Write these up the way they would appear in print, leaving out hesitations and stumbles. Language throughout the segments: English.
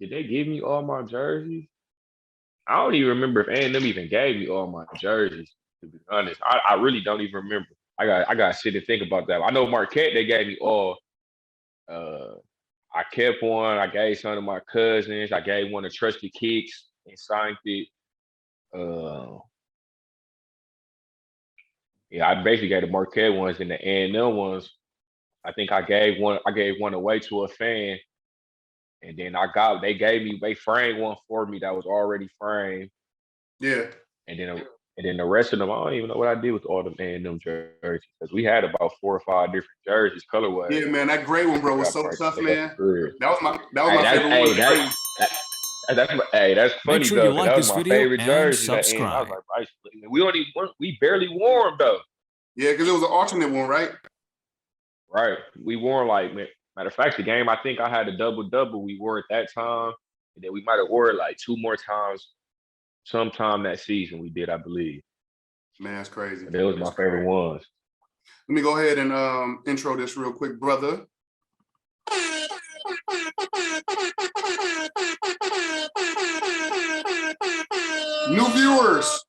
did they give me all my jerseys? I don't even remember if A&M even gave me all my jerseys. To be honest, I really don't even remember. I got to sit and think about that. I know Marquette, they gave me all. I kept one. I gave some to my cousins. I gave one to Trusty Kicks and signed it. Yeah, I basically gave the Marquette ones and the A&M ones. I think I gave one away to a fan, and then they framed one for me that was already framed. Yeah. And then the rest of them, I don't even know what I did with all them A&M jerseys because we had about 4 or 5 different jerseys, colorways. Yeah, man, that gray one, bro, was so tough, man. That was my favorite one. That's funny. Make sure though, you like that this was my video favorite and jersey. subscribe. I was like, we barely wore them though. Yeah, because it was an alternate one, right? Right. We wore like, matter of fact, the game I think I had a double we wore at that time, and then we might have wore it like 2 more times sometime that season. We did, I believe. Man, that's crazy. But those was my favorite ones. Let me go ahead and intro this real quick, brother. New viewers,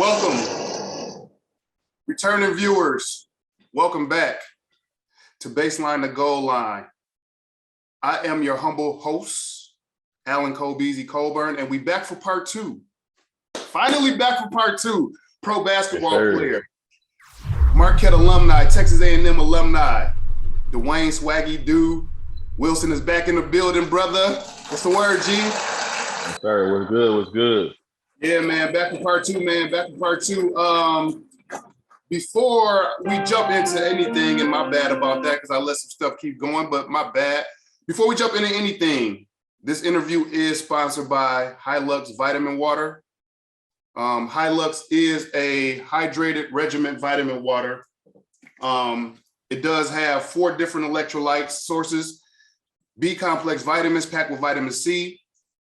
welcome. Returning viewers, welcome back to Baseline to Goal Line. I am your humble host, Alan Colbeezy Colburn, and we back for part 2. Finally back for part 2. Pro basketball player, Marquette alumni, Texas A&M alumni, Duane Swaggy Wilson is back in the building, brother. What's the word, G? Yes, sir. What's good? What's good? Yeah, man. Back for part 2, man. Back for part 2. Before we jump into anything, and my bad about that because I let some stuff keep going, but my bad. Before we jump into anything, this interview is sponsored by Hylux Vitamin Water. Hylux is a hydrated regimented vitamin water. It does have 4 different electrolytes sources, B-complex vitamins packed with vitamin C,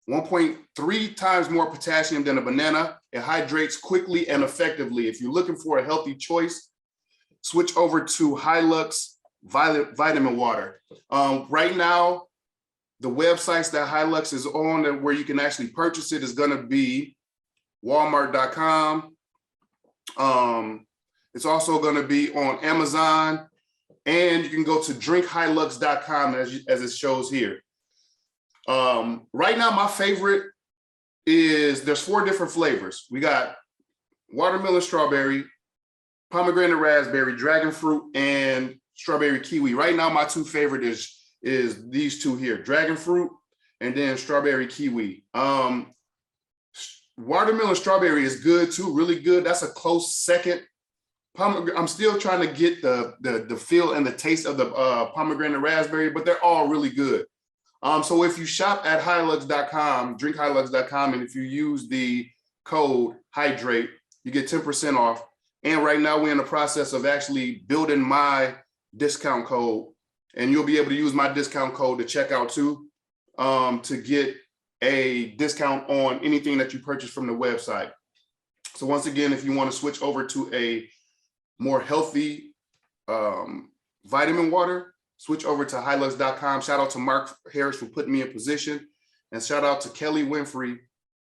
1.3 times more potassium than a banana. It hydrates quickly and effectively. If you're looking for a healthy choice, switch over to Hylux Vitamin Water. Right now, the websites that Hylux is on and where you can actually purchase it is going to be Walmart.com. It's also going to be on Amazon, and you can go to drinkhylux.com as it shows here. Right now, my favorite is there's 4 different flavors. We got watermelon strawberry, pomegranate raspberry, dragon fruit, and strawberry kiwi. Right now, my 2 favorite is these 2 here, dragon fruit and then strawberry kiwi. Watermelon strawberry is good too, really good. That's a close second. I'm still trying to get the feel and the taste of the pomegranate raspberry, but they're all really good. So if you shop at Hylux.com, drinkhylux.com, and if you use the code HYDRATE, you get 10% off. And right now we're in the process of actually building my discount code, and you'll be able to use my discount code to check out too, to get a discount on anything that you purchase from the website. So once again, if you want to switch over to a more healthy vitamin water, switch over to Hylux.com. Shout out to Mark Harris for putting me in position, and shout out to Kelly Winfrey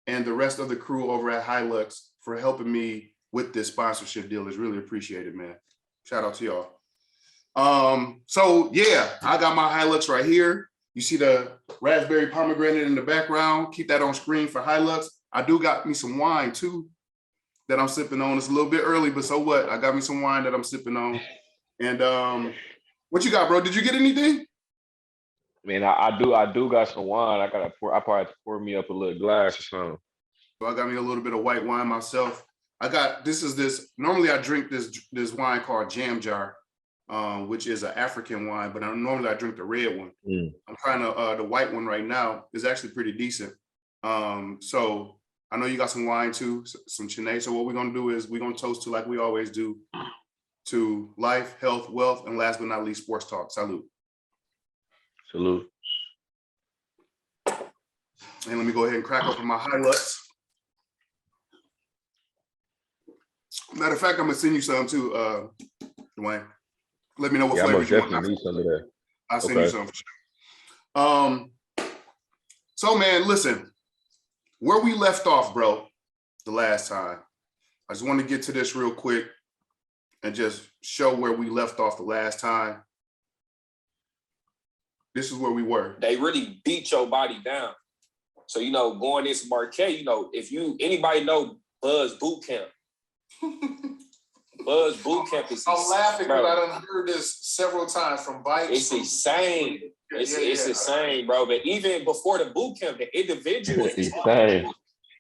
and the rest of the crew over at Hylux for helping me with this sponsorship deal. It's really appreciated, man. Shout out to y'all. So yeah, I got my Hylux right here. You see the raspberry pomegranate in the background. Keep that on screen for Hylux. I do got me some wine too that I'm sipping on. It's a little bit early, but so what? I got me some wine that I'm sipping on. And what you got, bro? Did you get anything? Man, I do got some wine. I probably have to pour me up a little glass or something. So I got me a little bit of white wine myself. Normally I drink this wine called Jam Jar, which is an African wine, but normally I drink the red one. I'm trying the white one right now is actually pretty decent. So I know you got some wine too, some Chardonnay. So what we're gonna do is we're gonna toast to, like we always do, to life, health, wealth, and last but not least, sports talk. Salute. Salute. And let me go ahead and crack open my Hylux. Matter of fact, I'm gonna send you some too, Duane. Let me know what flavors you want. Need some of that. I'll send you some for sure. So, man, listen, where we left off, bro, the last time, I just want to get to this real quick and just show where we left off the last time. This is where we were. They really beat your body down. So, going into Marquette, if anybody know Buzz Boot Camp. Buzz Boot Camp is I'm laughing because I done heard this several times from bikes. It's insane. It's insane, bro. But even before the boot camp, the individuals, It's insane.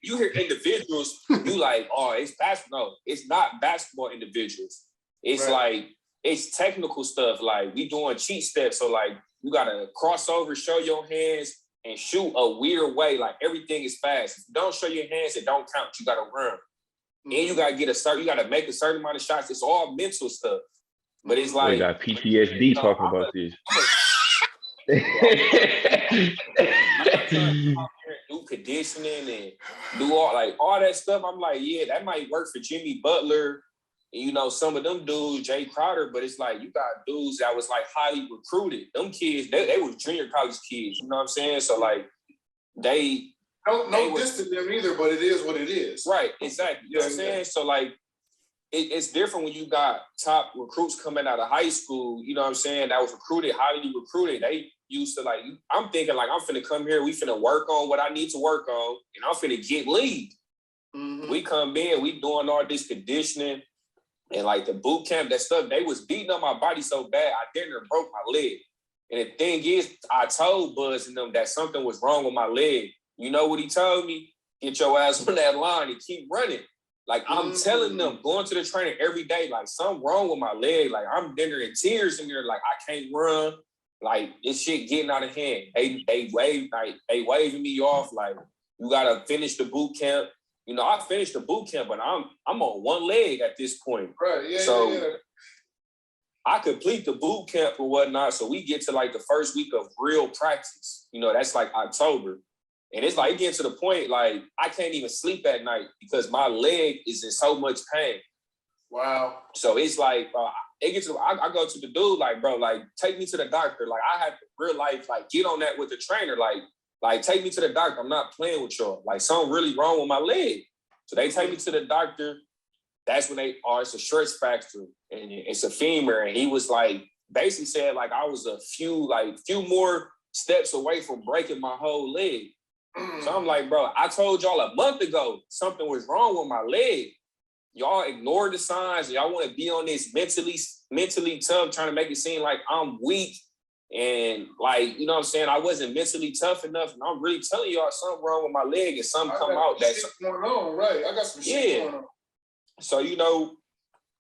You hear individuals, you like, oh, it's basketball. No, it's not basketball individuals. It's like, it's technical stuff. Like, we doing cheat steps. So, like, you got to cross over, show your hands, and shoot a weird way. Like, everything is fast. If you don't show your hands, it don't count. You got to run. And you got to you got to make a certain amount of shots. It's all mental stuff. But it's like. We got PTSD talking about this. Do conditioning and do all that stuff. I'm like, yeah, that might work for Jimmy Butler and some of them dudes, Jay Crowder, but it's like you got dudes that was like highly recruited. Them kids, they was junior college kids, you know what I'm saying? So like they no diss to them either, but it is what it is. Right, exactly. You know what I'm saying? So like it's different when you got top recruits coming out of high school, you know what I'm saying, that was recruited, highly recruited. They used to like, I'm thinking like, I'm finna come here, we finna work on what I need to work on, and I'm finna get lead. Mm-hmm. We come in, we doing all this conditioning, and like the boot camp, that stuff, they was beating up my body so bad, I damn near broke my leg. And the thing is, I told Buzz and them that something was wrong with my leg. You know what he told me? Get your ass on that line and keep running. Like, I'm telling them, going to the trainer every day, like, something wrong with my leg. Like, I'm dinner in tears in there, like, I can't run. Like, this shit getting out of hand. They waving me off, like, you gotta finish the boot camp. I finished the boot camp, but I'm on one leg at this point. Right, yeah, so yeah. I complete the boot camp and whatnot, so we get to, like, the first week of real practice. That's, like, October. And it's like, it gets to the point, like, I can't even sleep at night because my leg is in so much pain. Wow. So it's like, it gets to, I go to the dude, like, bro, like, take me to the doctor. Like, I had to real life, like, get on that with the trainer. Like, take me to the doctor. I'm not playing with y'all. Like, something really wrong with my leg. So they take me to the doctor. That's when it's a short fracture and it's a femur. And he was like, basically said, like, I was a few more steps away from breaking my whole leg. So I'm like, bro, I told y'all a month ago something was wrong with my leg. Y'all ignore the signs. Y'all want to be on this mentally tough, trying to make it seem like I'm weak. And like, you know what I'm saying? I wasn't mentally tough enough. And I'm really telling y'all something wrong with my leg and something come out. That's going on, right? I got some shit going on. So,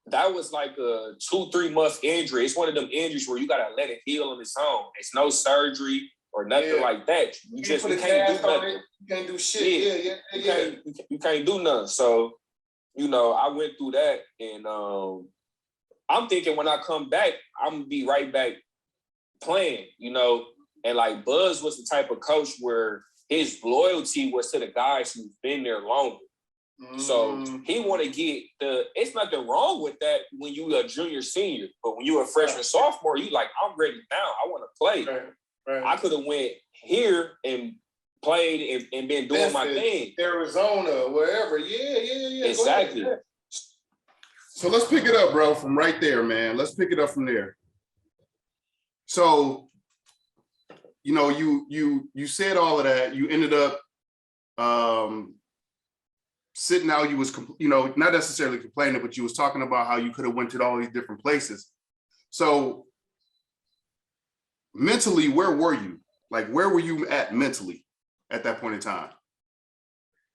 that was like a 2-3 month injury. It's one of them injuries where you got to let it heal on its own. It's no surgery or nothing like that. You can't do nothing. You can't do shit. You can't do nothing. So, I went through that, and I'm thinking when I come back, I'm gonna be right back playing, and like Buzz was the type of coach where his loyalty was to the guys who've been there longer. So he want to get it's nothing wrong with that when you a junior, senior, but when you a freshman, sophomore, you like, I'm ready now. I want to play. Right. I could have went here and played and been doing my thing. Arizona, wherever. Yeah. Exactly. So let's pick it up, bro, from right there, man. Let's pick it up from there. So, you said all of that. You ended up sitting out. You was, not necessarily complaining, but you was talking about how you could have went to all these different places. So mentally, where were you? Like, where were you at mentally at that point in time?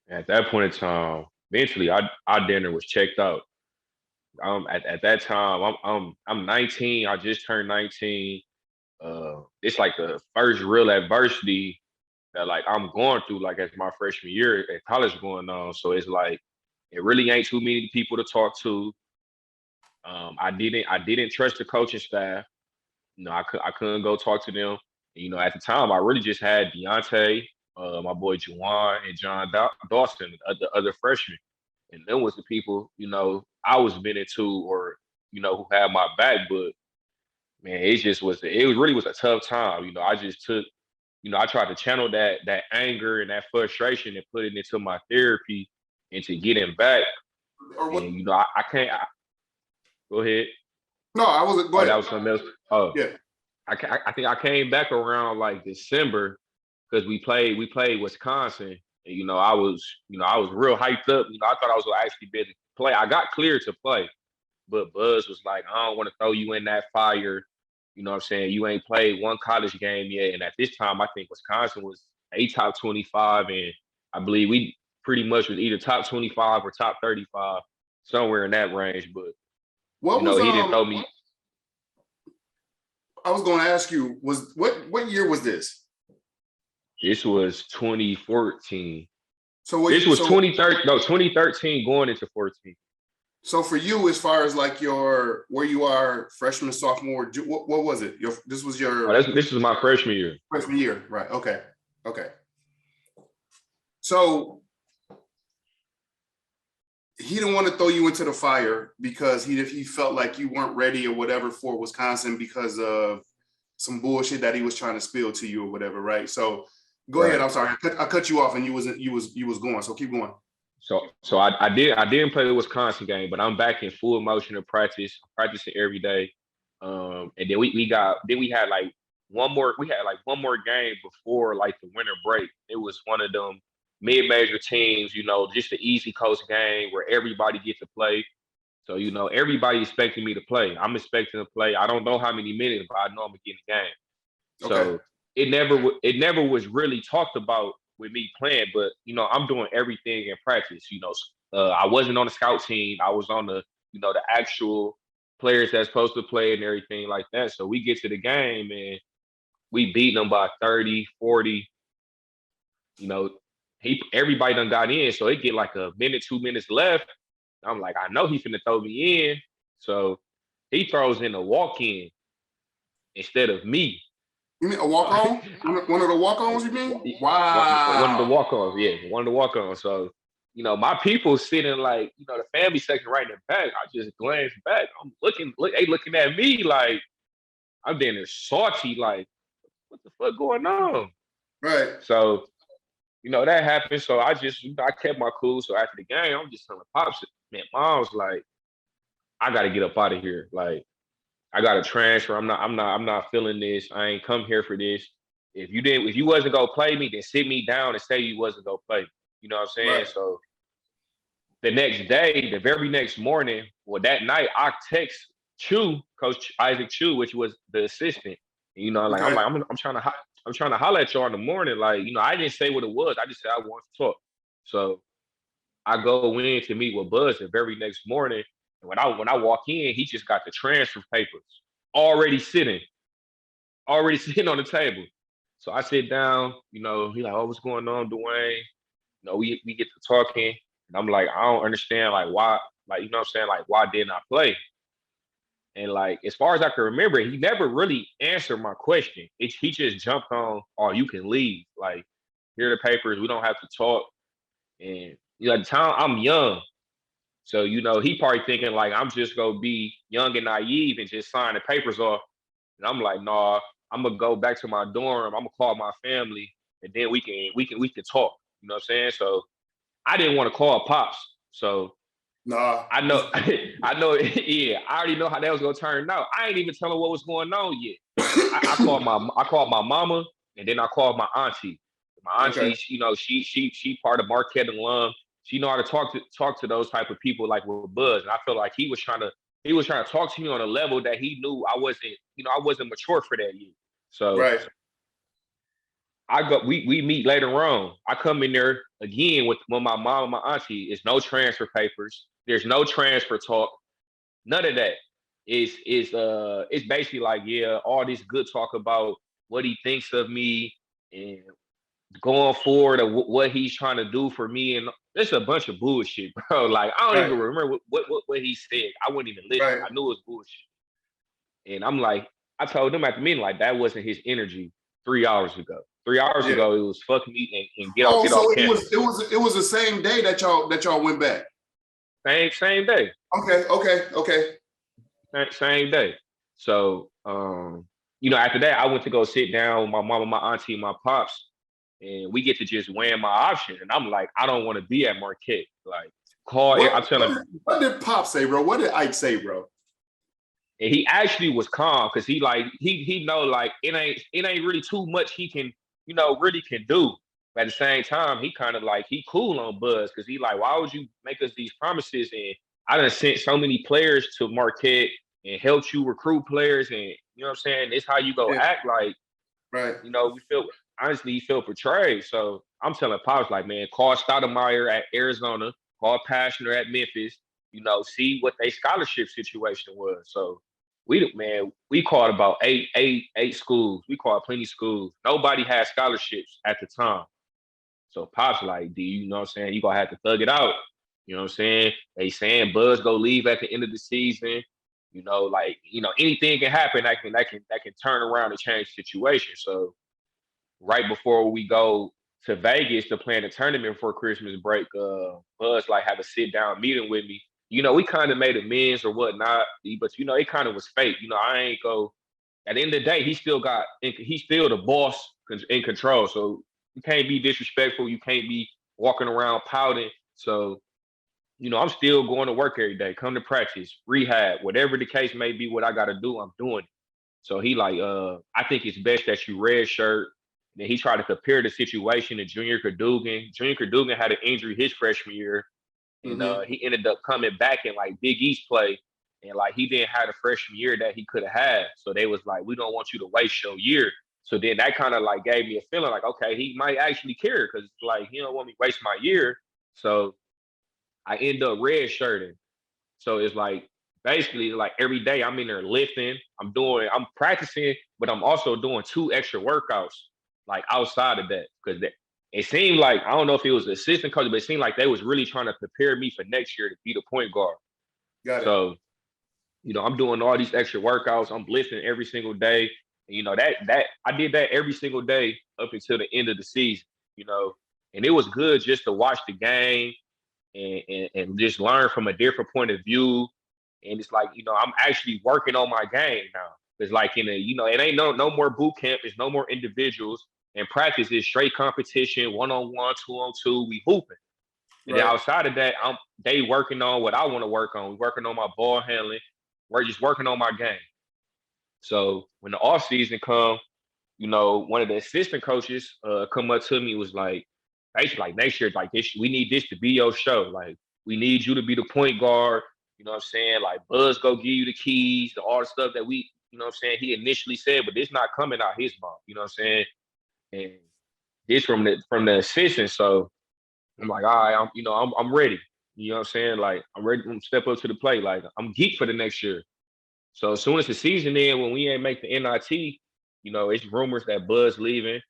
At that point in time, mentally, I dinner was checked out. At that time, I'm 19. I just turned 19. It's like the first real adversity that like I'm going through, like as my freshman year at college going on. So it's like it really ain't too many people to talk to. I didn't trust the coaching staff. I couldn't go talk to them. And, at the time, I really just had Deontay, my boy Juwan, and John Dawson, the other freshmen. And them was the people, I was been into or, who had my back. But, man, it really was a tough time. I just took I tried to channel that anger and that frustration and put it into my therapy and to get him back. Or what? And I can't. Go ahead. No, I wasn't. Go Oh, ahead. that was something else. Oh, Yeah. I think I came back around like December because we played Wisconsin, and I was real hyped up. I thought I was gonna actually be able to play. I got cleared to play, but Buzz was like, I don't want to throw you in that fire. You know what I'm saying? You ain't played one college game yet, and at this time, I think Wisconsin was a top 25, and I believe we pretty much was either top 25 or top 35, somewhere in that range. But What was he didn't throw me. I was going to ask you, what year was this? This was 2014. So this was 2013. No, 2013 going into 14. So for you, as far as like where you are, freshman, sophomore, what was it? This was my freshman year. Freshman year, right? Okay. So he didn't want to throw you into the fire because he felt like you weren't ready or whatever for Wisconsin because of some bullshit that he was trying to spill to you or whatever, right? So go ahead. I'm sorry, I cut you off and you was going. So keep going. So I didn't play the Wisconsin game, but I'm back in full motion of practice, practicing every day. And then we had like one more game before like the winter break. It was one of them mid-major teams, just an easy coast game where everybody gets to play. So, everybody expecting me to play. I'm expecting to play. I don't know how many minutes, but I know I'm gonna get in the game. So it never was really talked about with me playing, but I'm doing everything in practice. I wasn't on the scout team. I was on the the actual players that's supposed to play and everything like that. So we get to the game and we beat them by 30, 40. Everybody done got in, so it get like a minute, 2 minutes left. I'm like, I know he's finna throw me in, so he throws in a walk-in instead of me. You mean a walk-on? One of the walk-ons, you mean? Wow. One of the walk-ons, yeah. One of the walk-ons. So, my people sitting like, the family section right in the back. I just glanced back. They looking at me like I'm being salty, like, what the fuck going on? Right. So, that happened. So I kept my cool. So after the game, I'm just telling Pops, man, Mom's like, I gotta get up out of here. Like, I gotta transfer. I'm not feeling this. I ain't come here for this. If you wasn't gonna play me, then sit me down and say you wasn't gonna play me. You know what I'm saying? Right. So the very next morning, that night, I text Coach Isaac Chu, which was the assistant. And, I'm trying to holler at y'all in the morning. Like, I didn't say what it was. I just said I want to talk. So I go in to meet with Buzz the very next morning. And when I walk in, he just got the transfer papers already sitting on the table. So I sit down, he like, oh, what's going on, Duane? We get to talking. And I'm like, I don't understand, like, why, like, you know what I'm saying? Like, why didn't I play? And like, as far as I can remember, he never really answered my question. He just jumped on, oh, you can leave. Like, here are the papers. We don't have to talk. And at the time, I'm young. So, he probably thinking like, I'm just going to be young and naive and just sign the papers off. And I'm like, nah, I'm going to go back to my dorm. I'm going to call my family and then we can talk. You know what I'm saying? So I didn't want to call Pops. So nah, I know, yeah, I already know how that was gonna turn out. I ain't even telling what was going on yet. I called my mama, and then I called my auntie. My auntie, she part of Marquette alum. She know how to talk to those type of people like with Buzz. And I feel like he was trying to talk to me on a level that he knew I wasn't mature for that yet. So right. We meet later on. I come in there again with my mom and my auntie. It's no transfer papers. There's no transfer talk. None of that. It's basically like, yeah, all this good talk about what he thinks of me and going forward of what he's trying to do for me. And it's a bunch of bullshit, bro. Like, I don't even remember what he said. I wouldn't even listen. Right. I knew it was bullshit. And I'm like, I told him at the meeting, like, that wasn't his energy 3 hours ago. 3 hours ago, it was fuck me and get off. So it was the same day that y'all went back. Same day. Okay. Same day. So after that, I went to go sit down with my mama, my auntie, and my pops, and we get to just weighing my options. And I'm like, I don't want to be at Marquette. Like, I'm telling him. What did Pop say, bro? What did Ike say, bro? And he actually was calm because he know like it ain't really too much he can, really can do. But at the same time, he kind of like he cool on Buzz because he like, why would you make us these promises? And I done sent so many players to Marquette and helped you recruit players, and you know what I'm saying? It's how you go act like, right. We feel honestly he felt betrayed. So I'm telling Pops like, man, call Stoudemire at Arizona, call Pashner at Memphis, see what their scholarship situation was. So we called about eight schools. We called plenty schools. Nobody had scholarships at the time. So Pop's like, D, you know what I'm saying? You gonna have to thug it out. You know what I'm saying? They saying Buzz go leave at the end of the season. Anything can happen that can turn around and change the situation. So right before we go to Vegas to plan the tournament for Christmas break, Buzz like have a sit down meeting with me. We kind of made amends or whatnot, but it kind of was fake. I ain't go. At the end of the day, he's still the boss in control. So you can't be disrespectful. You can't be walking around pouting. So, I'm still going to work every day, come to practice, rehab, whatever the case may be, what I got to do, I'm doing it. So he like, I think it's best that you red shirt. Then he tried to compare the situation to Junior Cadogan. Junior Cadogan had an injury his freshman year. And he ended up coming back in like Big East play. And like he didn't have the freshman year that he could have had. So they was like, we don't want you to waste your year. So then that kind of like gave me a feeling like, okay, he might actually care because like he don't want me to waste my year. So I end up red shirting. So it's like basically like every day I'm in there lifting, I'm practicing, but I'm also doing 2 extra workouts like outside of that because it seemed like, I don't know if it was the assistant coach, but it seemed like they was really trying to prepare me for next year to be the point guard. Got it. So, I'm doing all these extra workouts. I'm lifting every single day. And, that I did that every single day up until the end of the season, and it was good just to watch the game and just learn from a different point of view. And it's like, I'm actually working on my game now. It's like it ain't no more boot camp. It's no more individuals. And practice is straight competition, 1-on-1, 2-on-2. We hooping. And then outside of that, they working on what I want to work on. We working on my ball handling. We're just working on my game. So when the off season come, one of the assistant coaches come up to me was like, basically like next year, like this, we need this to be your show. Like we need you to be the point guard. You know what I'm saying? Like Buzz go give you the keys, all the stuff that we, he initially said, but it's not coming out his mouth. You know what I'm saying? And this from the assistant. So I'm like, all right, I'm ready. You know what I'm saying? Like I'm ready to step up to the plate. Like I'm geek for the next year. So as soon as the season ends, when we ain't make the NIT, it's rumors that Buzz leaving,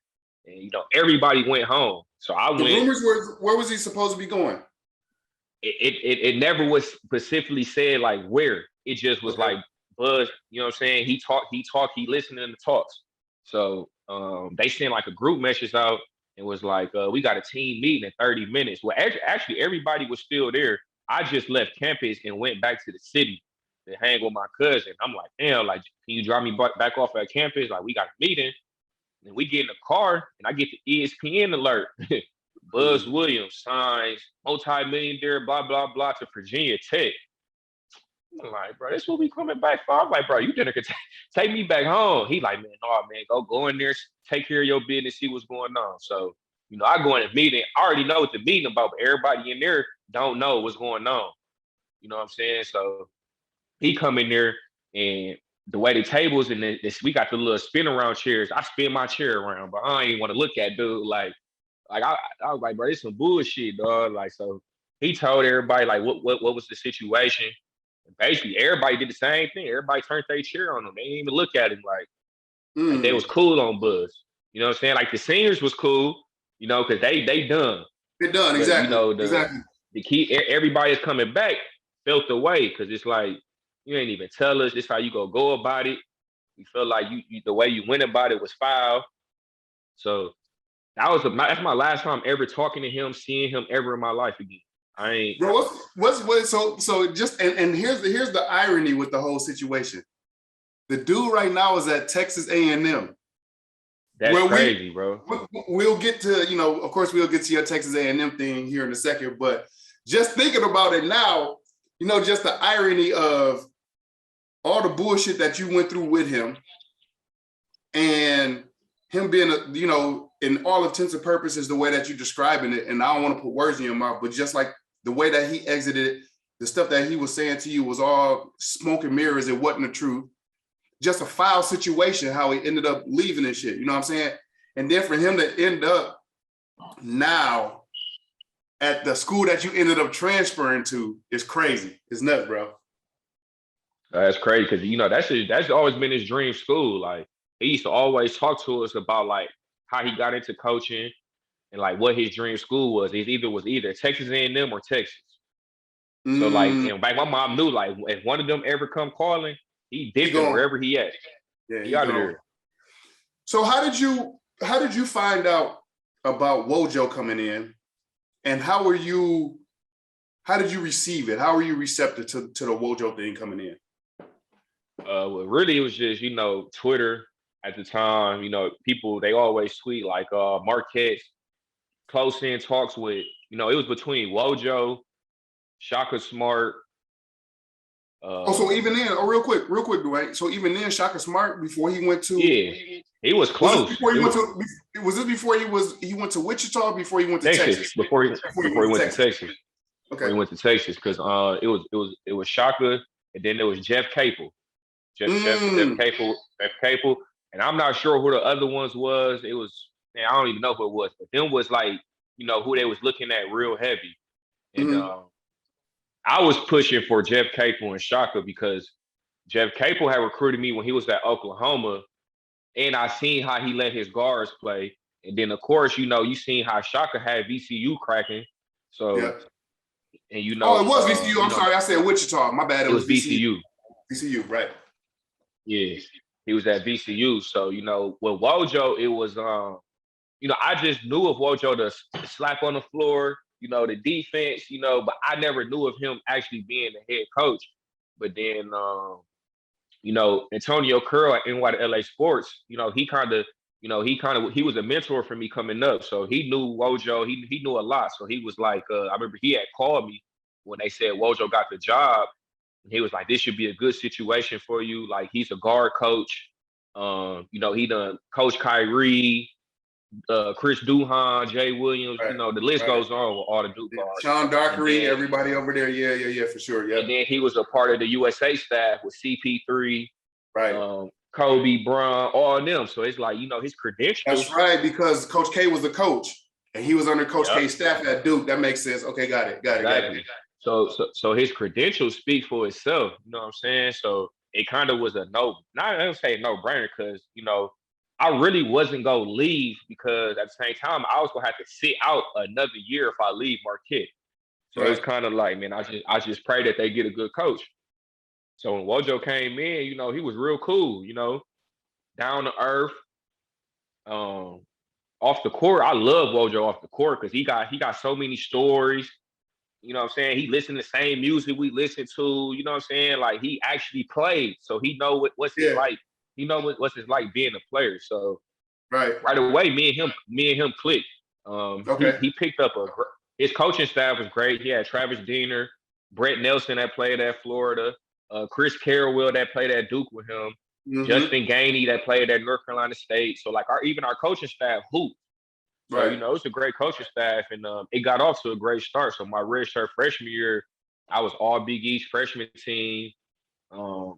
and everybody went home. So I went. The rumors were, where was he supposed to be going? It never was specifically said like where. It just was like Buzz. You know what I'm saying? He listened to the talks. So they sent like a group message out and was like, we got a team meeting in 30 minutes. Well, actually everybody was still there. I just left campus and went back to the city to hang with my cousin. I'm like, damn, like, can you drop me back off at campus? Like, we got a meeting. And we get in the car, and I get the ESPN alert. Buzz Williams signs multi-millionaire, blah, blah, blah, to Virginia Tech. I'm like, bro, this what we coming back for? I'm like, bro, you didn't take me back home. He like, man, no, man, go in there, take care of your business, see what's going on. So, I go in the meeting. I already know what the meeting about, but everybody in there don't know what's going on. You know what I'm saying? So he come in there, and the way the tables and we got the little spin around chairs. I spin my chair around, but I ain't want to look at dude. Like I was like, bro, this some bullshit, dog. Like, so he told everybody like what was the situation. And basically, everybody did the same thing. Everybody turned their chair on him. They didn't even look at him like they was cool on Buzz. You know what I'm saying? Like the seniors was cool, because they done. They're done, exactly. Exactly. The key, everybody is coming back felt the way because it's like, you ain't even tell us. This how you go about it. We feel like you the way you went about it was foul. So that's my last time ever talking to him, seeing him ever in my life again. I ain't. Bro, so just and here's the irony with the whole situation. The dude right now is at Texas A&M. That's crazy, bro. We'll get to, of course, we'll get to your Texas A&M thing here in a second, but just thinking about it now, just the irony of all the bullshit that you went through with him and him being, in all intents and purposes, the way that you're describing it, and I don't want to put words in your mouth, but just like the way that he exited, the stuff that he was saying to you was all smoke and mirrors. It wasn't the truth. Just a foul situation, how he ended up leaving and shit. You know what I'm saying? And then for him to end up now at the school that you ended up transferring to is crazy. It's nuts, bro. That's crazy because that's always been his dream school. Like he used to always talk to us about like how he got into coaching and like what his dream school was. It was either Texas A&M or Texas. So like, back my mom knew like if one of them ever come calling, he dipping wherever he at. Yeah, he out of there. So how did you find out about Wojo coming in, and how did you receive it? How were you receptive to the Wojo thing coming in? Well, really, it was just Twitter at the time. People they always tweet like Marquette close in talks with. It was between Wojo, Shaka Smart. So even then, real quick, Duane. So even then, Shaka Smart, before he went to, he was close. Was this before he went to Wichita? Before he went to Texas? Before he went to Texas. Okay. Before he went to Texas, because it was Shaka, and then there was Jeff Capel. Jeff Capel, and I'm not sure who the other ones was. It was, I don't even know who it was, but them was like, who they was looking at real heavy, and I was pushing for Jeff Capel and Shaka because Jeff Capel had recruited me when he was at Oklahoma, and I seen how he let his guards play. And then, of course, you seen how Shaka had VCU cracking. So, and it was VCU. I'm sorry, I said Wichita. My bad. It was VCU. VCU, right? Yeah, he was at VCU. So, with Wojo, it was, I just knew of Wojo to slap on the floor. The defense, but I never knew of him actually being the head coach. But then, Antonio Curl at NY Sports, he was a mentor for me coming up. So he knew Wojo, he knew a lot. So he was like, I remember he had called me when they said Wojo got the job. And he was like, this should be a good situation for you. Like, he's a guard coach. He done Coach Kyrie, Chris Duhon, Jay Williams, the list goes on with all the Duke guards. Sean Dockery, everybody over there. Yeah, for sure. Yeah. And then he was a part of the USA staff with CP3, right? Kobe Bryant, all of them. So it's like, his credentials. That's right, because Coach K was the coach and he was under Coach K's staff at Duke. That makes sense. Okay, got it. Exactly. So his credentials speak for itself. You know what I'm saying? So it kind of was I don't say no-brainer because, I really wasn't going to leave because at the same time, I was going to have to sit out another year if I leave Marquette. So It's kind of like, man, I just pray that they get a good coach. So when Wojo came in, he was real cool, down to earth. Off the court, I love Wojo off the court because he got so many stories. You know what I'm saying? He listened to the same music we listen to. You know what I'm saying? Like, he actually played, so he know what's it like. He know what's it like being a player. So right away, me and him clicked. He picked up his coaching staff was great. He had Travis Diener, Brett Nelson that played at Florida, Chris Carrawell that played at Duke with him, Justin Gainey that played at North Carolina State. So like even our coaching staff hooped. So, it's a great coaching staff, and it got off to a great start. So my redshirt freshman year, I was all Big East freshman team.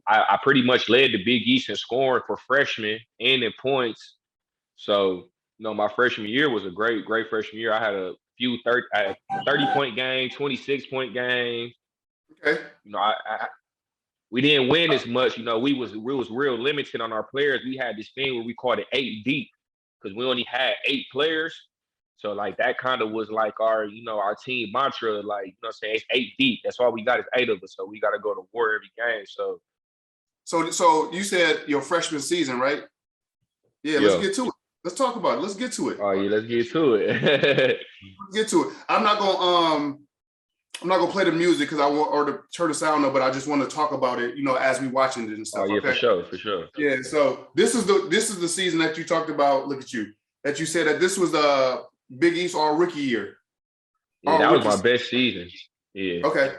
I pretty much led the Big East in scoring for freshmen and in points. So, my freshman year was a great freshman year. I had a few 30-point game, 26-point game. Okay. We didn't win as much. We was real limited on our players. We had this thing where we called it 8 deep because we only had 8 players. So like that kind of was like our team mantra, like, what I'm saying, it's 8 deep. That's all we got is 8 of us. So we got to go to war every game. So you said your freshman season, right? Yeah, let's get to it. Let's talk about it. Let's get to it. Oh yeah, let's get to it. Let's get to it. I'm not gonna I'm not gonna play the music because I want or to turn the sound up, but I just want to talk about it, as we watching it and Oh stuff. yeah, Okay. for sure. Yeah. So this is the season that you talked about. Look at you. That you said that this was the Big East all rookie year. Yeah, that was my best season. Yeah. Okay.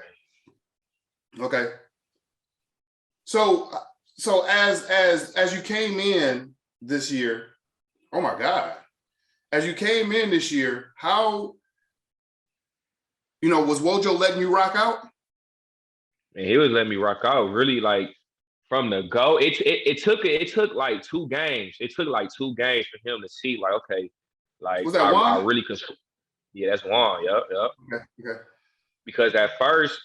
Okay. So as you came in this year, oh my God. As you came in this year, how was Wojo letting you rock out? And he was letting me rock out really like from the go. It took like 2 games. It took like 2 games for him to see like, okay, like Was that I one? really could. Yeah, that's one. Yep. Okay. Okay. Because at first,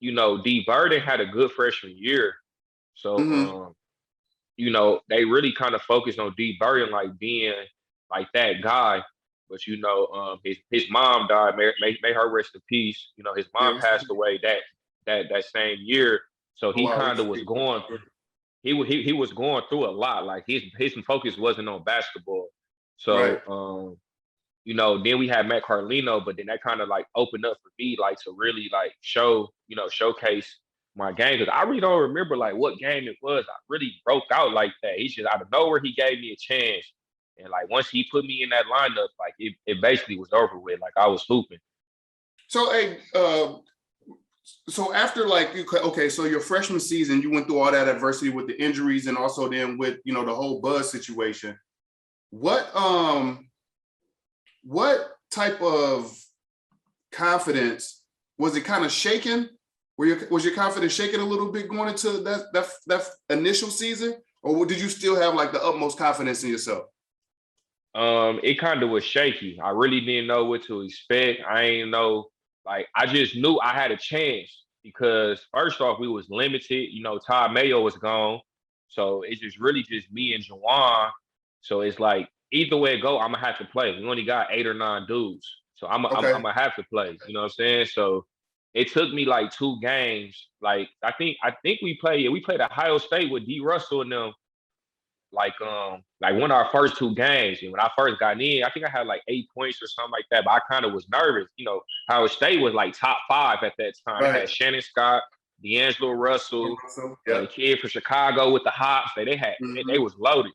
D Burden had a good freshman year. So Mm-hmm. they really kind of focused on D Burden like being like that guy. But his mom died. May her rest in peace. His mom Yeah. passed away that same year. So Oh, he wow. kind of was going. He was going through a lot. Like his focus wasn't on basketball. Right. So then we had Matt Carlino, but then that kind of like opened up for me, like to really like showcase my game. Cause I really don't remember like what game it was. I really broke out like that. He just out of nowhere, he gave me a chance. And like once he put me in that lineup, like it basically was over with. Like I was hooping. So, hey, so after so your freshman season, you went through all that adversity with the injuries and also then with, the whole Buzz situation. What type of confidence was it kind of shaken? Was your confidence shaken a little bit going into that initial season, or did you still have like the utmost confidence in yourself? It kind of was shaky. I really didn't know what to expect. I ain't know, like I just knew I had a chance because first off, we was limited. Todd Mayo was gone. So it's just really just me and Juwan. So it's like either way it go, I'm gonna have to play. We only got 8 or 9 dudes. So I'm Okay. gonna have to play. You know what I'm saying? So it took me like 2 games. Like I think we played Ohio State with D Russell and them like one of our first 2 games. And when I first got in, I think I had like 8 points or something like that. But I kind of was nervous. Howard State was like top 5 at that time. Right. They had Shannon Scott, D'Angelo Russell, Yeah. the kid from Chicago with the hops. They was loaded.